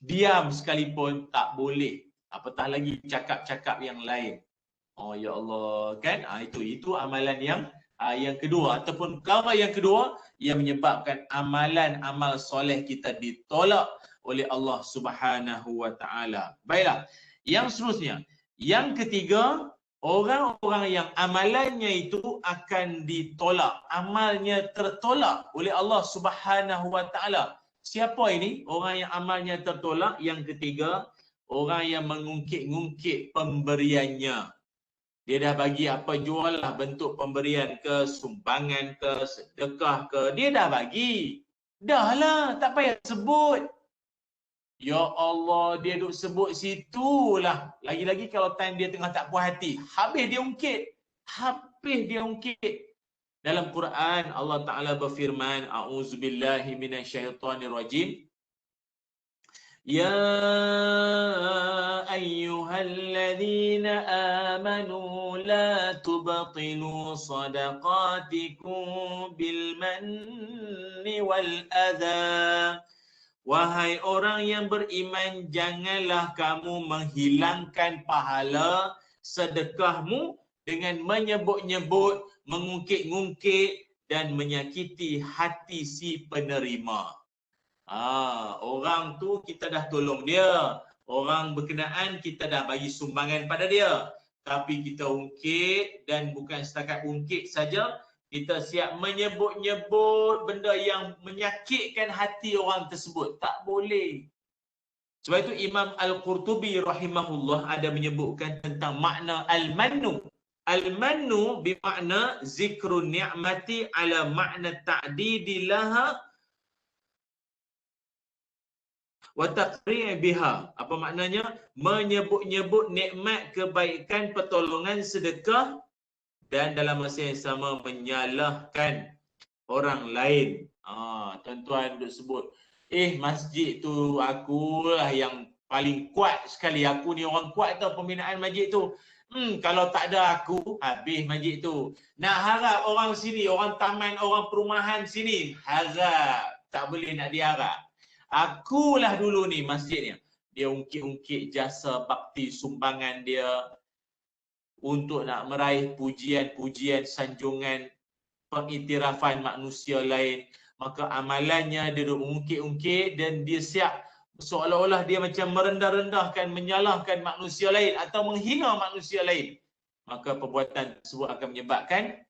diam sekalipun tak boleh. Apatah lagi cakap-cakap yang lain. Oh ya Allah, kan? Itu amalan yang kedua, ataupun perkara yang kedua yang menyebabkan amalan-amal soleh kita ditolak oleh Allah Subhanahu wa taala. Baiklah, yang seterusnya, yang ketiga, orang-orang yang amalannya itu akan ditolak, amalnya tertolak oleh Allah Subhanahu wa taala. Siapa ini orang yang amalnya tertolak? Yang ketiga, orang yang mengungkit-ungkit pemberiannya. Dia dah bagi apa jual lah, bentuk pemberian ke, sumbangan ke, sedekah ke, dia dah bagi. Dah lah, tak payah sebut. Ya Allah, dia duk sebut situlah. Lagi-lagi kalau time dia tengah tak puas hati, habis dia ungkit. Dalam Quran Allah Ta'ala berfirman, A'udzubillahi minasyaitonirrajim. Ya ayyuhalladzina amanu la tubtilu sadaqatikum bil manni wal adha. Wahai orang yang beriman, janganlah kamu menghilangkan pahala sedekahmu dengan menyebut-nyebut, mengungkit-ungkit dan menyakiti hati si penerima. Orang tu kita dah tolong dia, orang berkenaan kita dah bagi sumbangan pada dia, tapi kita ungkit, dan bukan setakat ungkit saja, kita siap menyebut-nyebut benda yang menyakitkan hati orang tersebut. Tak boleh. Sebab itu Imam Al-Qurtubi rahimahullah ada menyebutkan tentang makna al-mannu. Al-mannu bermakna zikrun ni'mati ala makna ta'didi laha wa taqri' biha. Apa maknanya? Menyebut-nyebut nikmat, kebaikan, pertolongan, sedekah, dan dalam masa yang sama menyalahkan orang lain. Tuan-tuan duk sebut, masjid tu akulah yang paling kuat sekali. Aku ni orang kuat tau pembinaan masjid tu. Kalau tak ada aku, habis masjid tu. Nak harap orang sini, orang taman, orang perumahan sini, harap. Tak boleh nak diharap. Akulah dulu ni masjidnya. Dia ungkit-ungkit jasa bakti sumbangan dia untuk nak meraih pujian-pujian, sanjungan, pengiktirafan manusia lain, maka amalannya dia duk ungkit-ungkit dan dia siap seolah-olah dia macam merendah-rendahkan, menyalahkan manusia lain atau menghina manusia lain, maka perbuatan tersebut akan menyebabkan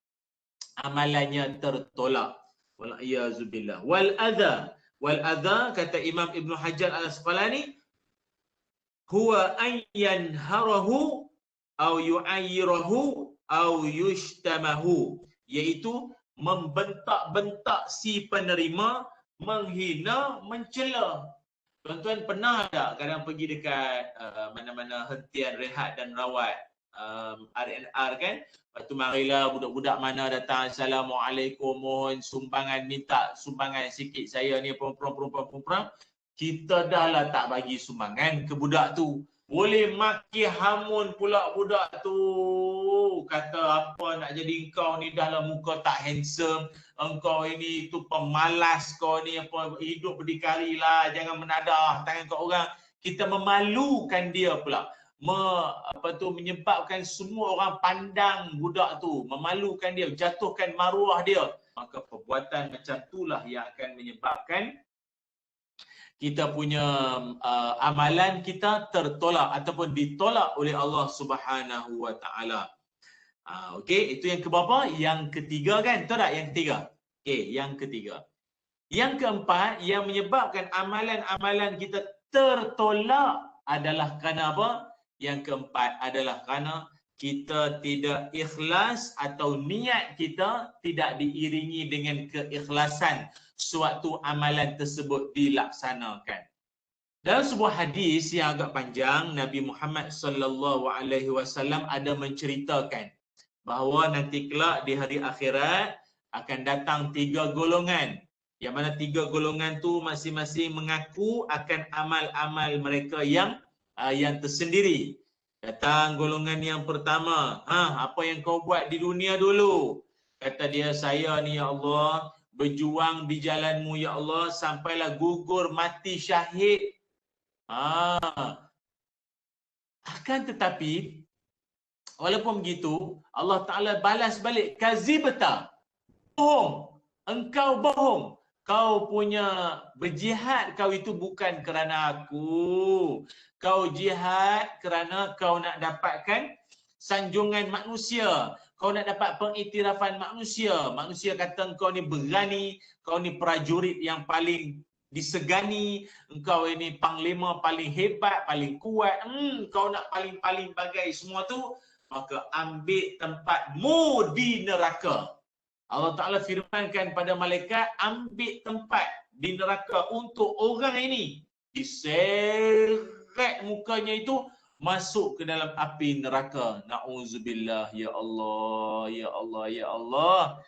amalannya tertolak. Wal-iyazubillah. Wal-adha kata Imam Ibn Hajar Al-Asqalani, huwa an yanharahu au yu'ayyirahu au yushtamahu, iaitu membentak-bentak si penerima, menghina, mencela. Tuan-tuan pernah tak kadang pergi dekat mana-mana hentian rehat dan rawat RNR kan? Lepas tu marilah budak-budak mana datang, Assalamualaikum, mohon sumbangan, minta sumbangan sikit saya ni perempuan. Kita dah lah tak bagi sumbangan ke budak tu. Boleh maki hamun pula budak tu. Kata apa nak jadi engkau ni dah lah muka tak handsome. Engkau ini tu pemalas, kau ni apa hidup berdikari lah. Jangan menadah tangan kau orang. Kita memalukan dia pula. Menyebabkan semua orang pandang budak tu. Memalukan dia, jatuhkan maruah dia. Maka perbuatan macam itulah yang akan menyebabkan kita punya amalan kita tertolak ataupun ditolak oleh Allah Subhanahu wa taala. Okey, itu yang keberapa? Yang ketiga kan? Betul tak yang ketiga? Okey, yang ketiga. Yang keempat, yang menyebabkan amalan-amalan kita tertolak adalah kerana apa? Yang keempat adalah kerana kita tidak ikhlas atau niat kita tidak diiringi dengan keikhlasan suatu amalan tersebut dilaksanakan. Dalam sebuah hadis yang agak panjang, Nabi Muhammad sallallahu alaihi wasallam ada menceritakan bahawa nanti kelak di hari akhirat akan datang 3 golongan. Yang mana 3 golongan tu masing-masing mengaku akan amal-amal mereka yang tersendiri. Datang golongan yang pertama, apa yang kau buat di dunia dulu? Kata dia, saya ni ya Allah berjuang di jalan-Mu ya Allah sampailah gugur mati syahid. Akan tetapi walaupun begitu Allah Ta'ala balas balik, kazibta, bohong, engkau bohong. Kau punya berjihad kau itu bukan kerana aku. Kau jihad kerana kau nak dapatkan sanjungan manusia. Kau nak dapat pengiktirafan manusia. Manusia kata kau ni berani, kau ni prajurit yang paling disegani, engkau ini panglima paling hebat, paling kuat, kau nak paling-paling bagai semua tu, maka ambil tempatmu di neraka. Allah Ta'ala firmankan pada malaikat, ambil tempat di neraka untuk orang ini. Diseret mukanya itu masuk ke dalam api neraka. Na'udzubillah, ya Allah, ya Allah, ya Allah.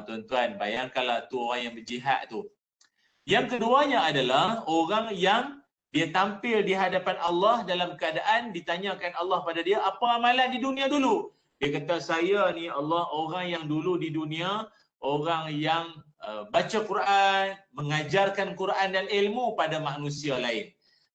Tuan-tuan, bayangkanlah tu orang yang berjihad tu. Yang keduanya adalah orang yang dia tampil di hadapan Allah dalam keadaan ditanyakan Allah pada dia, apa amalan di dunia dulu? Dia kata, saya ni Allah orang yang dulu di dunia, orang yang baca Quran, mengajarkan Quran dan ilmu pada manusia lain.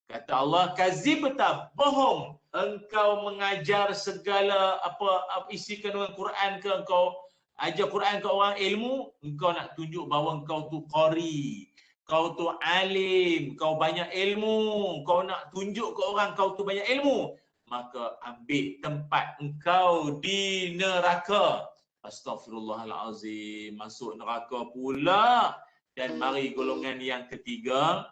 Kata Allah, kazibta, bohong. Engkau mengajar segala apa isi kandungan Quran ke, engkau ajar Quran ke orang ilmu, engkau nak tunjuk bahawa engkau tu qari, kau tu alim, kau banyak ilmu, kau nak tunjuk ke orang kau tu banyak ilmu, maka ambil tempat engkau di neraka. Astaghfirullahalazim, masuk neraka pula. Dan mari golongan yang ketiga,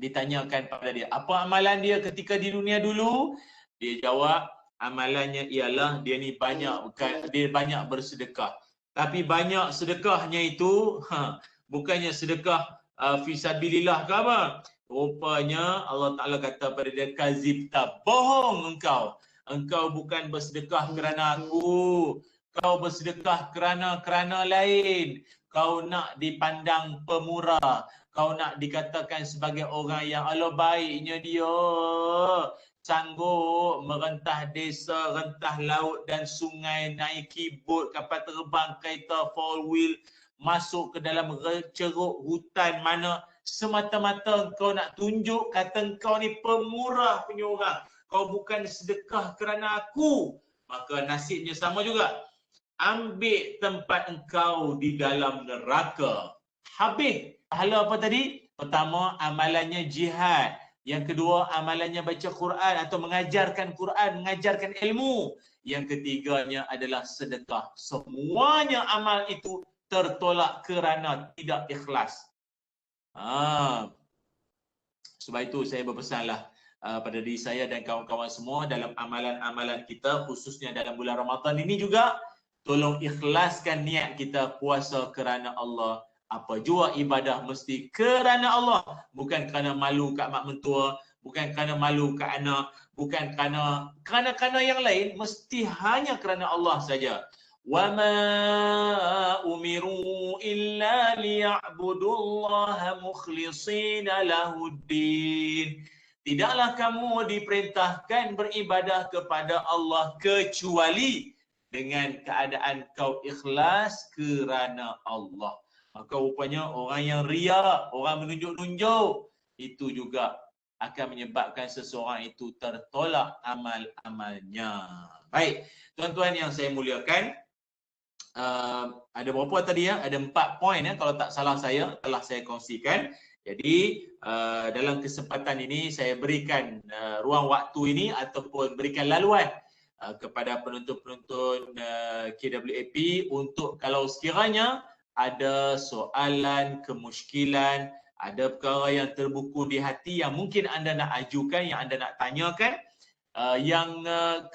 ditanyakan pada dia, apa amalan dia ketika di dunia dulu? Dia jawab, amalannya ialah dia ni banyak bersedekah. Tapi banyak sedekahnya itu bukannya sedekah fisabilillah ke apa? Rupanya Allah Ta'ala kata pada dia, kazibta, bohong engkau. Engkau bukan bersedekah kerana aku. Kau bersedekah kerana lain. Kau nak dipandang pemurah. Kau nak dikatakan sebagai orang yang ala baiknya dia. Sanggup merentah desa, rentah laut dan sungai, naiki bot, kapal terbang, kereta, four wheel, masuk ke dalam ceruk hutan mana semata-mata kau nak tunjuk kata kau ni pemurah punya orang. Kau bukan sedekah kerana aku. Maka nasibnya sama juga. Ambil tempat engkau di dalam neraka. habis pahala apa tadi? Pertama, amalannya jihad. Yang kedua, amalannya baca Quran atau mengajarkan Quran, mengajarkan ilmu. Yang ketiganya adalah sedekah. Semuanya amal itu tertolak kerana tidak ikhlas. Sebab itu saya berpesanlah pada diri saya dan kawan-kawan semua dalam amalan-amalan kita, khususnya dalam bulan Ramadan ini juga, tolong ikhlaskan niat kita puasa kerana Allah. Apa jua ibadah mesti kerana Allah, bukan kerana malu kat mak mentua, bukan kerana malu kat anak, bukan kerana yang lain, mesti hanya kerana Allah saja. Wa ma umiru illa liya'budullaha mukhlishina lahuddin. Tidaklah kamu diperintahkan beribadah kepada Allah kecuali dengan keadaan kau ikhlas kerana Allah. Maka rupanya orang yang riak, orang menunjuk-nunjuk, itu juga akan menyebabkan seseorang itu tertolak amal-amalnya. Baik, tuan-tuan yang saya muliakan, ada berapa tadi ya? Ada 4 poin ya, kalau tak salah saya telah saya kongsikan. Jadi dalam kesempatan ini saya berikan ruang waktu ini ataupun berikan laluan kepada penonton-penonton KWAP untuk kalau sekiranya ada soalan, kemusykilan, ada perkara yang terbuku di hati yang mungkin anda nak ajukan, yang anda nak tanyakan,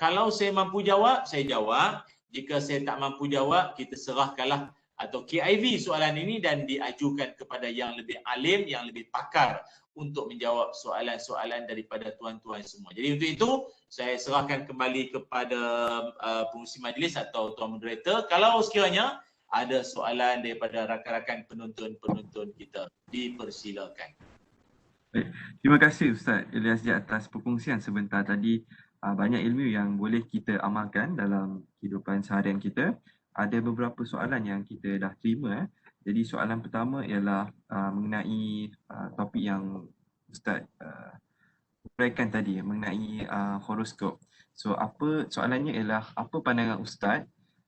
kalau saya mampu jawab, saya jawab. Jika saya tak mampu jawab, kita serahkanlah atau KIV soalan ini dan diajukan kepada yang lebih alim, yang lebih pakar untuk menjawab soalan-soalan daripada tuan-tuan semua. Jadi untuk itu, saya serahkan kembali kepada pengurusi majlis atau tuan moderator. Kalau sekiranya ada soalan daripada rakan-rakan penonton-penonton kita, dipersilakan.
Baik. Terima kasih Ustaz Ilyas di atas perkongsian sebentar tadi. Banyak ilmu yang boleh kita amalkan dalam kehidupan seharian kita. Ada beberapa soalan yang kita dah terima. Jadi soalan pertama ialah mengenai topik yang Ustaz uraikan tadi, mengenai horoskop. So soalannya ialah apa pandangan Ustaz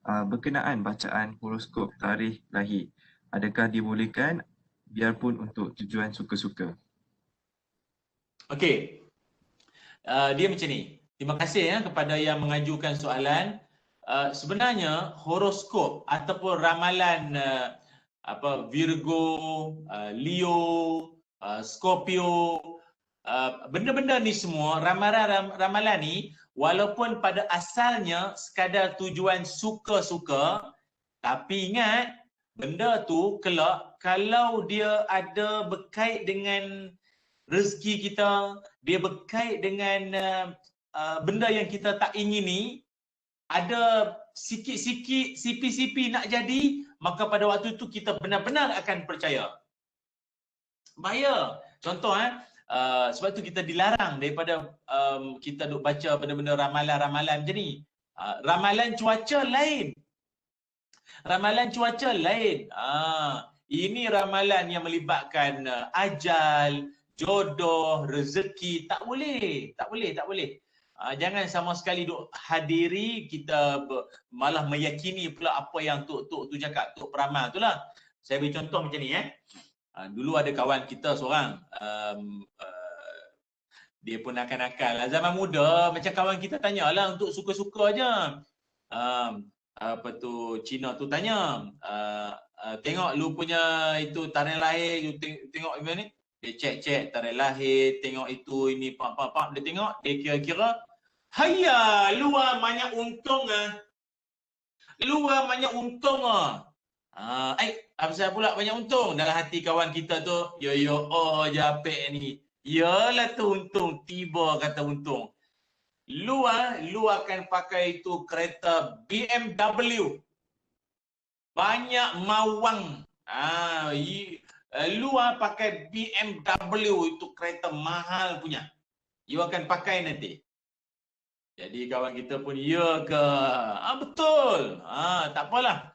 berkenaan bacaan horoskop tarikh lahir? Adakah dibolehkan biarpun untuk tujuan suka-suka?
Okey. Dia macam ni. Terima kasih ya kepada yang mengajukan soalan. Sebenarnya horoskop ataupun ramalan Virgo, Leo, Scorpio, benda-benda ni semua, ramalan ni walaupun pada asalnya sekadar tujuan suka-suka, tapi ingat benda tu kelak kalau dia ada berkait dengan rezeki kita, dia berkait dengan benda yang kita tak ingini, ada sikit-sikit sipi-sipi nak jadi, maka pada waktu itu kita benar-benar akan percaya. Bahaya. Contoh sebab tu kita dilarang daripada kita duk baca benda-benda ramalan-ramalan macam ni. Ramalan cuaca lain. Ramalan cuaca lain. Ini ramalan yang melibatkan ajal, jodoh, rezeki. Tak boleh. Jangan sama sekali duk hadiri, kita malah meyakini pula apa yang Tok tu cakap, Tok peramal tu lah. Saya beri contoh macam ni dulu ada kawan kita seorang, dia pun nakal-nakal. Zaman muda macam kawan kita tanyalah untuk suka-suka aja. Cina tu tanya, tengok lu punya itu tarikh lahir, you tengok gimana ni? Dia cek tarikh lahir, tengok itu ini pak dia tengok, dia kira-kira hayya luar banyak untung apa saya pula banyak untung dalam hati kawan kita tu, japek ni. Yalah tu untung, tiba kata untung. Lu akan pakai itu kereta BMW. Banyak mawang. Lu pakai BMW itu kereta mahal punya. You akan pakai nanti. Jadi kawan kita pun ya ke? Betul. Tak apalah.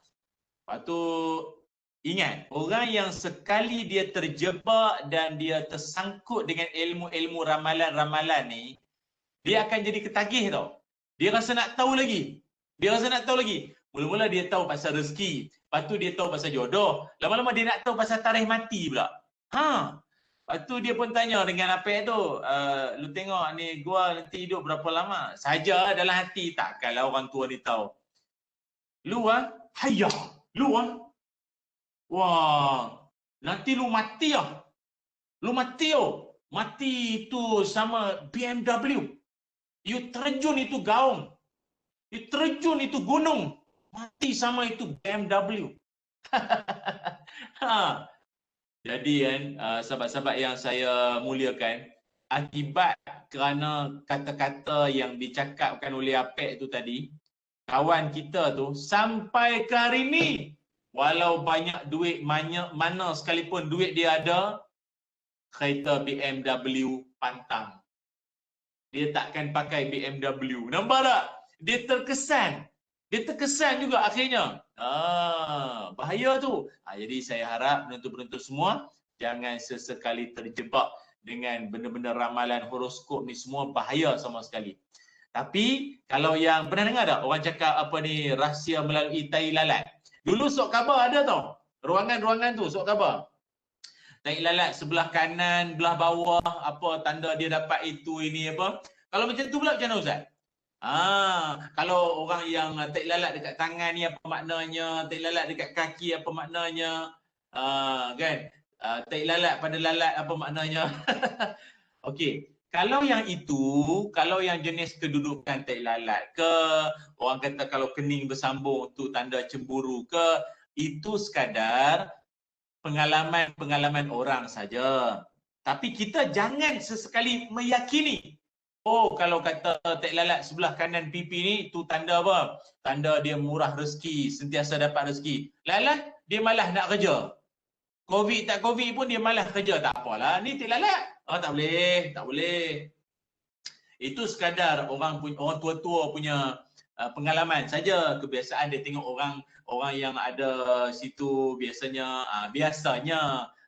Lepas tu ingat, orang yang sekali dia terjebak dan dia tersangkut dengan ilmu-ilmu ramalan-ramalan ni, dia akan jadi ketagih tau. Dia rasa nak tahu lagi. Mula-mula dia tahu pasal rezeki. Lepas tu dia tahu pasal jodoh. Lama-lama dia nak tahu pasal tarikh mati pula. Lepas tu dia pun tanya dengan apa tu, lu tengok ni gua nanti hidup berapa lama? Saja dalam hati, takkanlah orang tua ni tahu. Lu hayah, lu wah, nanti lu mati Lu mati Mati itu sama BMW. You terjun itu gaung. You terjun itu gunung. Mati sama itu BMW. Jadi kan, sahabat-sahabat yang saya muliakan, akibat kerana kata-kata yang dicakapkan oleh Apek tu tadi, kawan kita tu sampai ke hari ni, walau banyak duit mana sekalipun duit dia ada, kereta BMW pantang. Dia takkan pakai BMW. Nampak tak? Dia terkesan. Dia terkesan juga akhirnya. Bahaya tu. Jadi saya harap penonton-penonton semua jangan sesekali terjebak dengan benda-benda ramalan horoskop ni, semua bahaya sama sekali. Tapi kalau yang pernah dengar tak orang cakap apa ni, rahsia melalui tai lalat? Dulu sok khabar ada tau. Ruangan-ruangan tu sok khabar. Tai lalat sebelah kanan, belah bawah, apa tanda dia dapat itu ini apa. Kalau macam tu pula macam mana Ustaz? Kalau orang yang tai lalat dekat tangan ni apa maknanya, tai lalat dekat kaki apa maknanya, kan? Tai lalat pada lalat apa maknanya? Okey, kalau yang itu, kalau yang jenis kedudukan tai lalat ke, orang kata kalau kening bersambung tu tanda cemburu ke, itu sekadar pengalaman-pengalaman orang saja. Tapi kita jangan sesekali meyakini, oh kalau kata tai lalat sebelah kanan pipi ni tu tanda apa? Tanda dia murah rezeki, sentiasa dapat rezeki. Lalat dia malah nak kerja. Covid tak Covid pun dia malah kerja. Tak apalah, ni tai lalat. Tak boleh, tak boleh. Itu sekadar orang tua-tua punya pengalaman saja, kebiasaan dia tengok orang yang ada situ biasanya,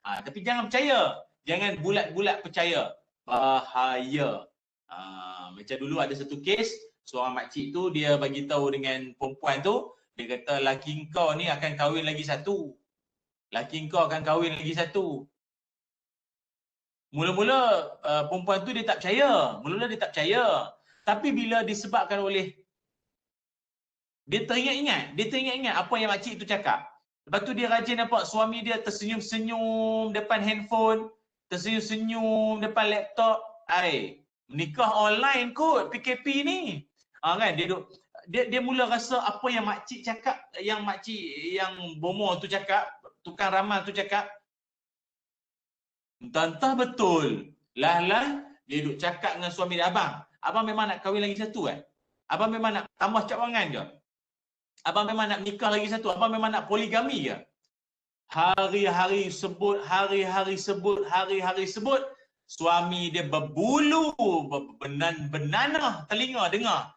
tapi jangan percaya, jangan bulat-bulat percaya, bahaya. Macam dulu ada satu kes, seorang makcik tu dia bagi tahu dengan perempuan tu, dia kata laki kau ni akan kahwin lagi satu. Laki kau akan kahwin lagi satu. Mula-mula perempuan tu dia tak percaya. Mula-mula dia tak percaya. Tapi bila disebabkan oleh, dia teringat-ingat apa yang makcik tu cakap. Lepas tu dia rajin nampak suami dia tersenyum-senyum depan handphone, tersenyum-senyum depan laptop. Menikah online kot PKP ni. Kan dia mula rasa apa yang makcik cakap, yang bomoh tu cakap, tukang ramal tu cakap, entah betul. Dia duduk cakap dengan suami dia, abang memang nak kahwin lagi satu kan? Abang memang nak tambah cawangan ke? Abang memang nak nikah lagi satu? Abang memang nak poligami ke? Hari-hari sebut, suami dia berbulu, benanah telinga dengar.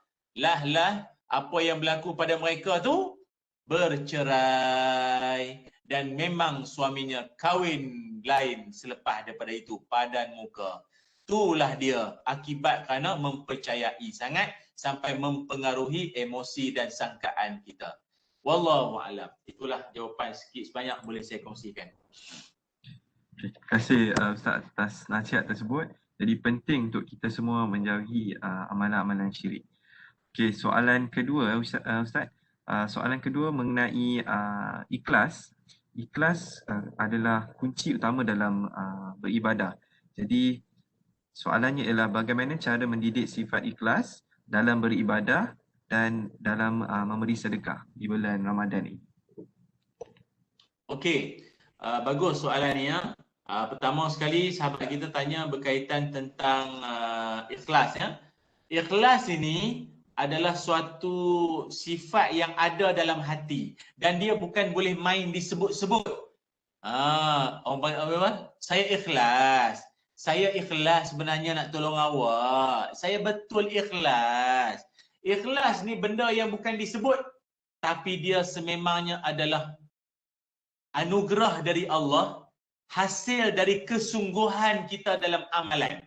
Apa yang berlaku pada mereka tu, bercerai. Dan memang suaminya kahwin lain selepas daripada itu, padan muka. Itulah dia akibat kerana mempercayai sangat sampai mempengaruhi emosi dan sangkaan kita. Wallahu a'lam. Itulah jawapan sikit sebanyak boleh saya kongsikan.
Terima kasih Ustaz atas nasihat tersebut. Jadi penting untuk kita semua menjauhi amalan-amalan syirik. Okey, soalan kedua Ustaz. Soalan kedua mengenai ikhlas. Ikhlas adalah kunci utama dalam beribadah. Jadi soalannya ialah bagaimana cara mendidik sifat ikhlas dalam beribadah dan dalam memberi sedekah di bulan Ramadan ini.
Okey, bagus soalan ni ya. Pertama sekali sahabat kita tanya berkaitan tentang ikhlas ya. Ikhlas ini adalah suatu sifat yang ada dalam hati dan dia bukan boleh main disebut-sebut. Orang panggil apa? Saya ikhlas sebenarnya nak tolong awak. Saya betul ikhlas. Ikhlas ni benda yang bukan disebut, tapi dia sememangnya adalah anugerah dari Allah, hasil dari kesungguhan kita dalam amalan.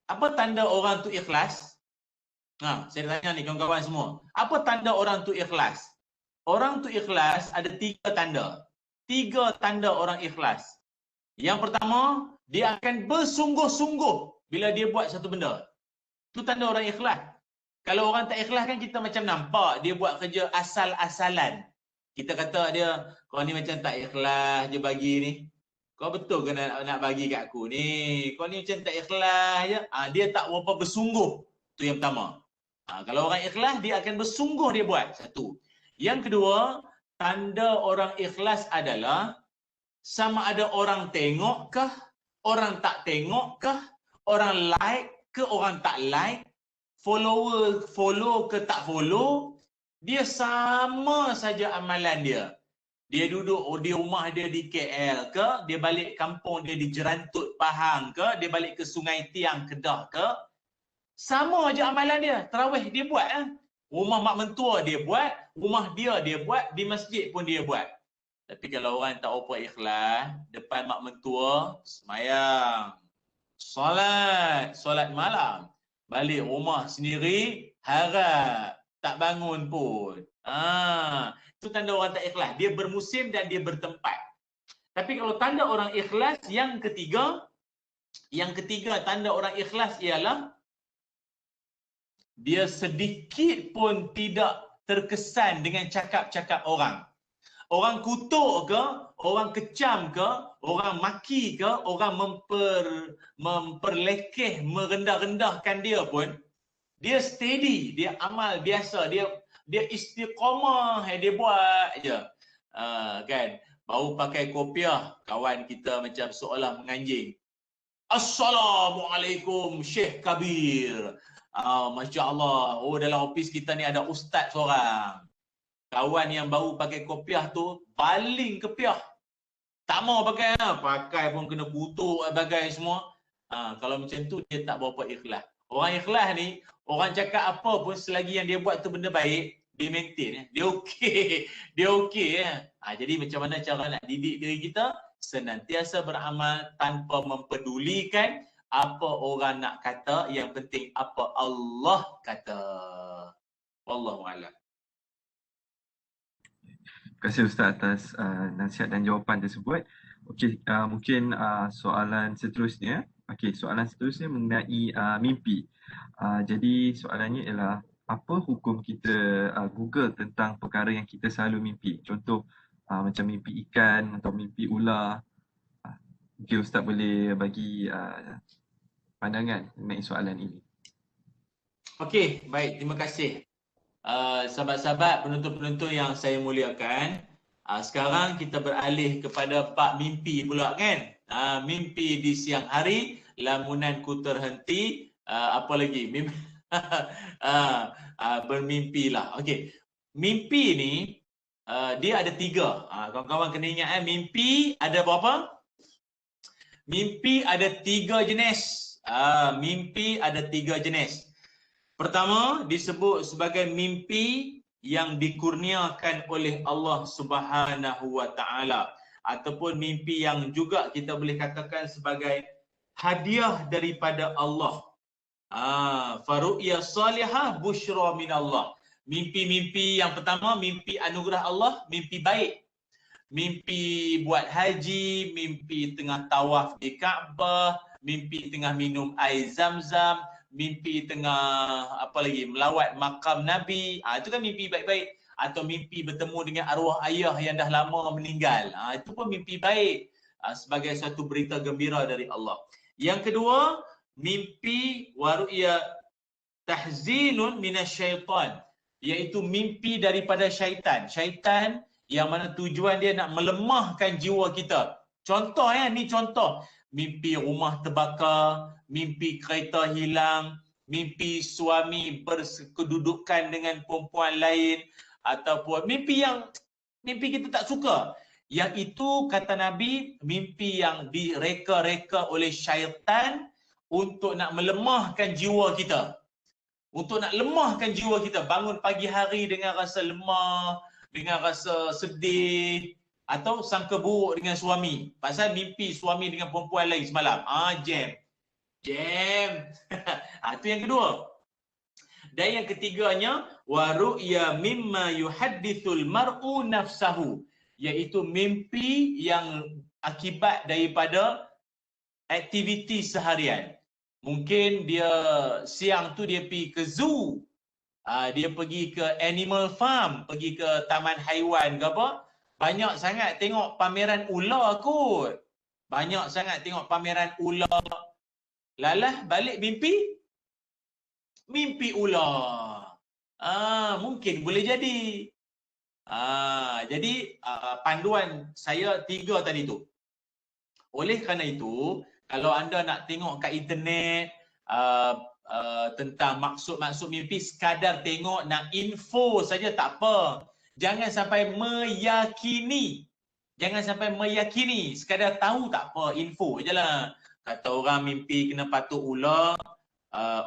Apa tanda orang tu ikhlas? Saya tanya ni kawan-kawan semua. Apa tanda orang tu ikhlas? orang tu ikhlas ada 3 tanda. 3 tanda orang ikhlas. Yang pertama, dia akan bersungguh-sungguh bila dia buat satu benda. Itu tanda orang ikhlas. Kalau orang tak ikhlas kan kita macam nampak dia buat kerja asal-asalan. Kita kata dia, kau ni macam tak ikhlas je bagi ni. Kau betul ke nak bagi kat aku ni? Kau ni macam tak ikhlas je. Dia tak berapa bersungguh. Itu yang pertama. Kalau orang ikhlas, dia akan bersungguh dia buat. Satu. Yang kedua, tanda orang ikhlas adalah sama ada orang tengok kah, orang tak tengok kah, orang like ke orang tak like, follower follow ke tak follow, dia sama saja amalan dia. Dia duduk di rumah dia di KL ke, dia balik kampung dia di Jerantut Pahang ke, dia balik ke Sungai Tiang Kedah ke, sama je amalan dia. Tarawih dia buat. Rumah mak mentua dia buat, rumah dia buat, di masjid pun dia buat. Tapi kalau orang tak apa ikhlas, depan mak mentua, semayang, solat malam, balik rumah sendiri, harap, tak bangun pun. Itu tanda orang tak ikhlas. Dia bermusim dan dia bertempat. Tapi kalau tanda orang ikhlas, yang ketiga tanda orang ikhlas ialah dia sedikit pun tidak terkesan dengan cakap-cakap orang. Orang kutuk ke, orang kecam ke, orang maki ke, orang memperlekeh, merendah-rendahkan dia pun, dia steady, dia amal biasa, dia istiqamah, dia buat je. Kan, baru pakai kopiah, kawan kita macam seolah menganjing. Assalamualaikum Syekh Kabir. Masya Allah, dalam ofis kita ni ada ustaz seorang. Kawan yang baru pakai kopiah tu baling kopiah. Tak mau pakai, pakai pun kena kutuk bagai semua. Kalau macam tu dia tak berapa ikhlas. Orang ikhlas ni, orang cakap apa pun selagi yang dia buat tu benda baik, dia maintain, dia okey. Dia okey. Jadi macam mana cara nak didik diri kita? Senantiasa beramal tanpa mempedulikan apa orang nak kata, yang penting apa Allah kata. Wallahu a'lam.
Terima kasih Ustaz atas nasihat dan jawapan tersebut. Okey, mungkin soalan seterusnya. Okey, soalan seterusnya mengenai mimpi. Jadi soalannya ialah, apa hukum kita Google tentang perkara yang kita selalu mimpi? Contoh macam mimpi ikan atau mimpi ular. Mungkin Ustaz boleh bagi pandangan mengenai soalan ini.
Okey, baik, terima kasih. Sahabat-sahabat, penonton-penonton yang saya muliakan, sekarang kita beralih kepada bab mimpi pula kan. Mimpi di siang hari, lamunanku terhenti, apa lagi? Bermimpilah. Okey, mimpi ni dia ada 3. Kawan-kawan kena ingat, mimpi ada berapa? Mimpi ada 3 jenis. Mimpi ada 3 jenis. Pertama, disebut sebagai mimpi yang dikurniakan oleh Allah Subhanahu wa Ta'ala, ataupun mimpi yang juga kita boleh katakan sebagai hadiah daripada Allah. Faru'ya salihah busyra min Allah. Mimpi-mimpi yang pertama, mimpi anugerah Allah, mimpi baik. Mimpi buat haji, mimpi tengah tawaf di Kaabah, mimpi tengah minum air Zam-Zam, mimpi tengah melawat makam Nabi. Itu kan mimpi baik-baik. Atau mimpi bertemu dengan arwah ayah yang dah lama meninggal. Itu pun mimpi baik, sebagai satu berita gembira dari Allah. Yang kedua, mimpi waru'ya tahzinun minasyaitan, iaitu mimpi daripada syaitan. Syaitan yang mana tujuan dia nak melemahkan jiwa kita. Contoh ni contoh. Mimpi rumah terbakar, mimpi kereta hilang, mimpi suami berkedudukan dengan perempuan lain, ataupun mimpi kita tak suka. Yang itu kata Nabi, mimpi yang direka-reka oleh syaitan untuk nak melemahkan jiwa kita. Untuk nak lemahkan jiwa kita, bangun pagi hari dengan rasa lemah, dengan rasa sedih, atau sangka buruk dengan suami. Pasal mimpi suami dengan perempuan lain semalam. Jam. Itu yang kedua. Dan yang ketiganya, wa ru'ya mimma yuhaddithul mar'u nafsahu, iaitu mimpi yang akibat daripada aktiviti seharian. Mungkin dia siang tu dia pergi ke zoo, dia pergi ke animal farm, pergi ke taman haiwan ke apa, banyak sangat tengok pameran ular kot. Banyak sangat tengok pameran ular. Lalah balik mimpi ular. Mungkin boleh jadi. Jadi panduan saya 3 tadi tu. Oleh kerana itu, kalau anda nak tengok kat internet tentang maksud-maksud mimpi, sekadar tengok, nak info saja tak apa. Jangan sampai meyakini. Jangan sampai meyakini, sekadar tahu tak apa, info je lah. Kata orang mimpi kena patuk ular,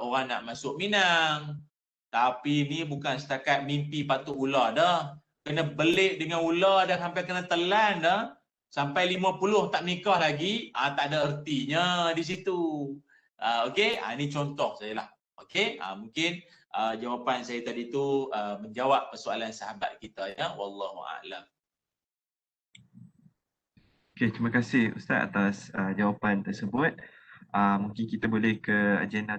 orang nak masuk Minang. Tapi ni bukan setakat mimpi patuk ular dah. Kena belik dengan ular dah, sampai kena telan dah. Sampai 50 tak nikah lagi, tak ada ertinya di situ. Okey, ini contoh saya lah. Okey, mungkin jawapan saya tadi tu menjawab persoalan sahabat kita ya. Wallahu a'lam.
Okey, terima kasih Ustaz atas jawapan tersebut. Mungkin kita boleh ke agenda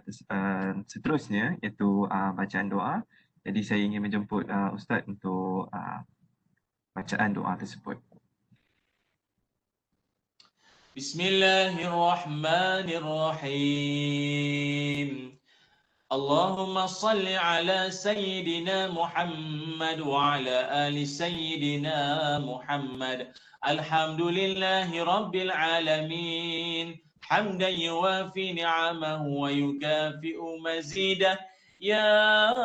seterusnya, iaitu bacaan doa. Jadi saya ingin menjemput Ustaz untuk bacaan doa tersebut.
Bismillahirrahmanirrahim. Allahumma salli ala Sayyidina Muhammad wa ala ali Sayyidina Muhammad. Alhamdulillahi Rabbil Alamin. Hamdan yuwafi ni'amahu wa yukafi'u mazidah. Ya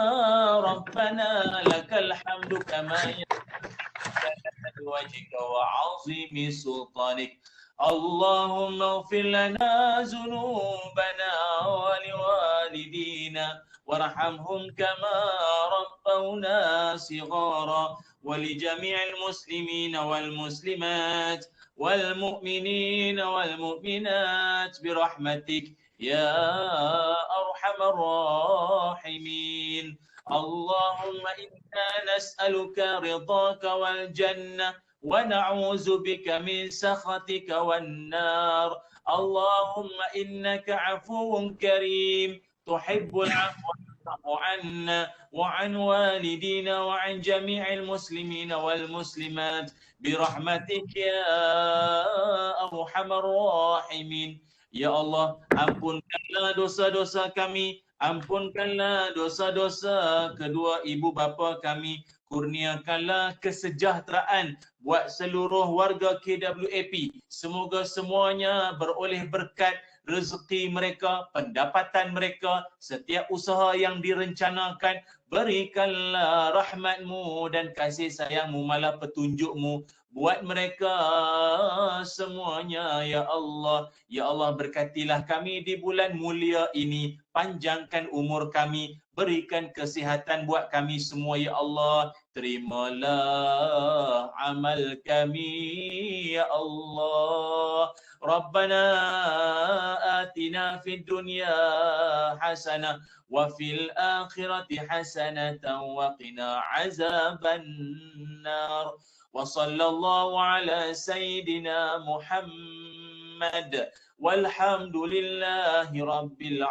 Rabbana lakal hamdu kama yanbaghi wajhika wa 'azimi sultanik. Allahumma ighfir lana dhunubana wa liwalidina warhamhum kama rabbawna shighara wa li jami'il muslimina wal muslimat wal mu'minina wal mu'minat bi rahmatik ya arhamar rahimin. Allahumma inna nas'aluka ridhaka wal jannah wa na'udzu bika min sakhatika wan nar. Allahumma innaka 'afuwun karim tuhibbul 'afwa fa'fu 'anna wa 'an walidina wa 'an jami'il muslimina wal muslimat bi rahmatika ya arhamar rahimin. Ya Allah, ampunkanlah dosa-dosa kami, ampunkanlah dosa-dosa kedua ibu bapa kami, kurniakanlah kesejahteraan buat seluruh warga KWAP. Semoga semuanya beroleh berkat rezeki mereka, pendapatan mereka, setiap usaha yang direncanakan. Berikanlah rahmat-Mu dan kasih sayang-Mu, malah petunjuk-Mu buat mereka semuanya ya Allah. Ya Allah, berkatilah kami di bulan mulia ini, panjangkan umur kami, berikan kesihatan buat kami semua ya Allah. Terimalah amal kami ya Allah. Rabbana atina fid dunya hasanah wa fil akhirati hasanatan wa qina azaban nar. Wa sallallahu ala sayyidina Muhammad walhamdulillahi rabbil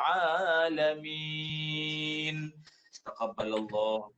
alamin. Taqabbalallah.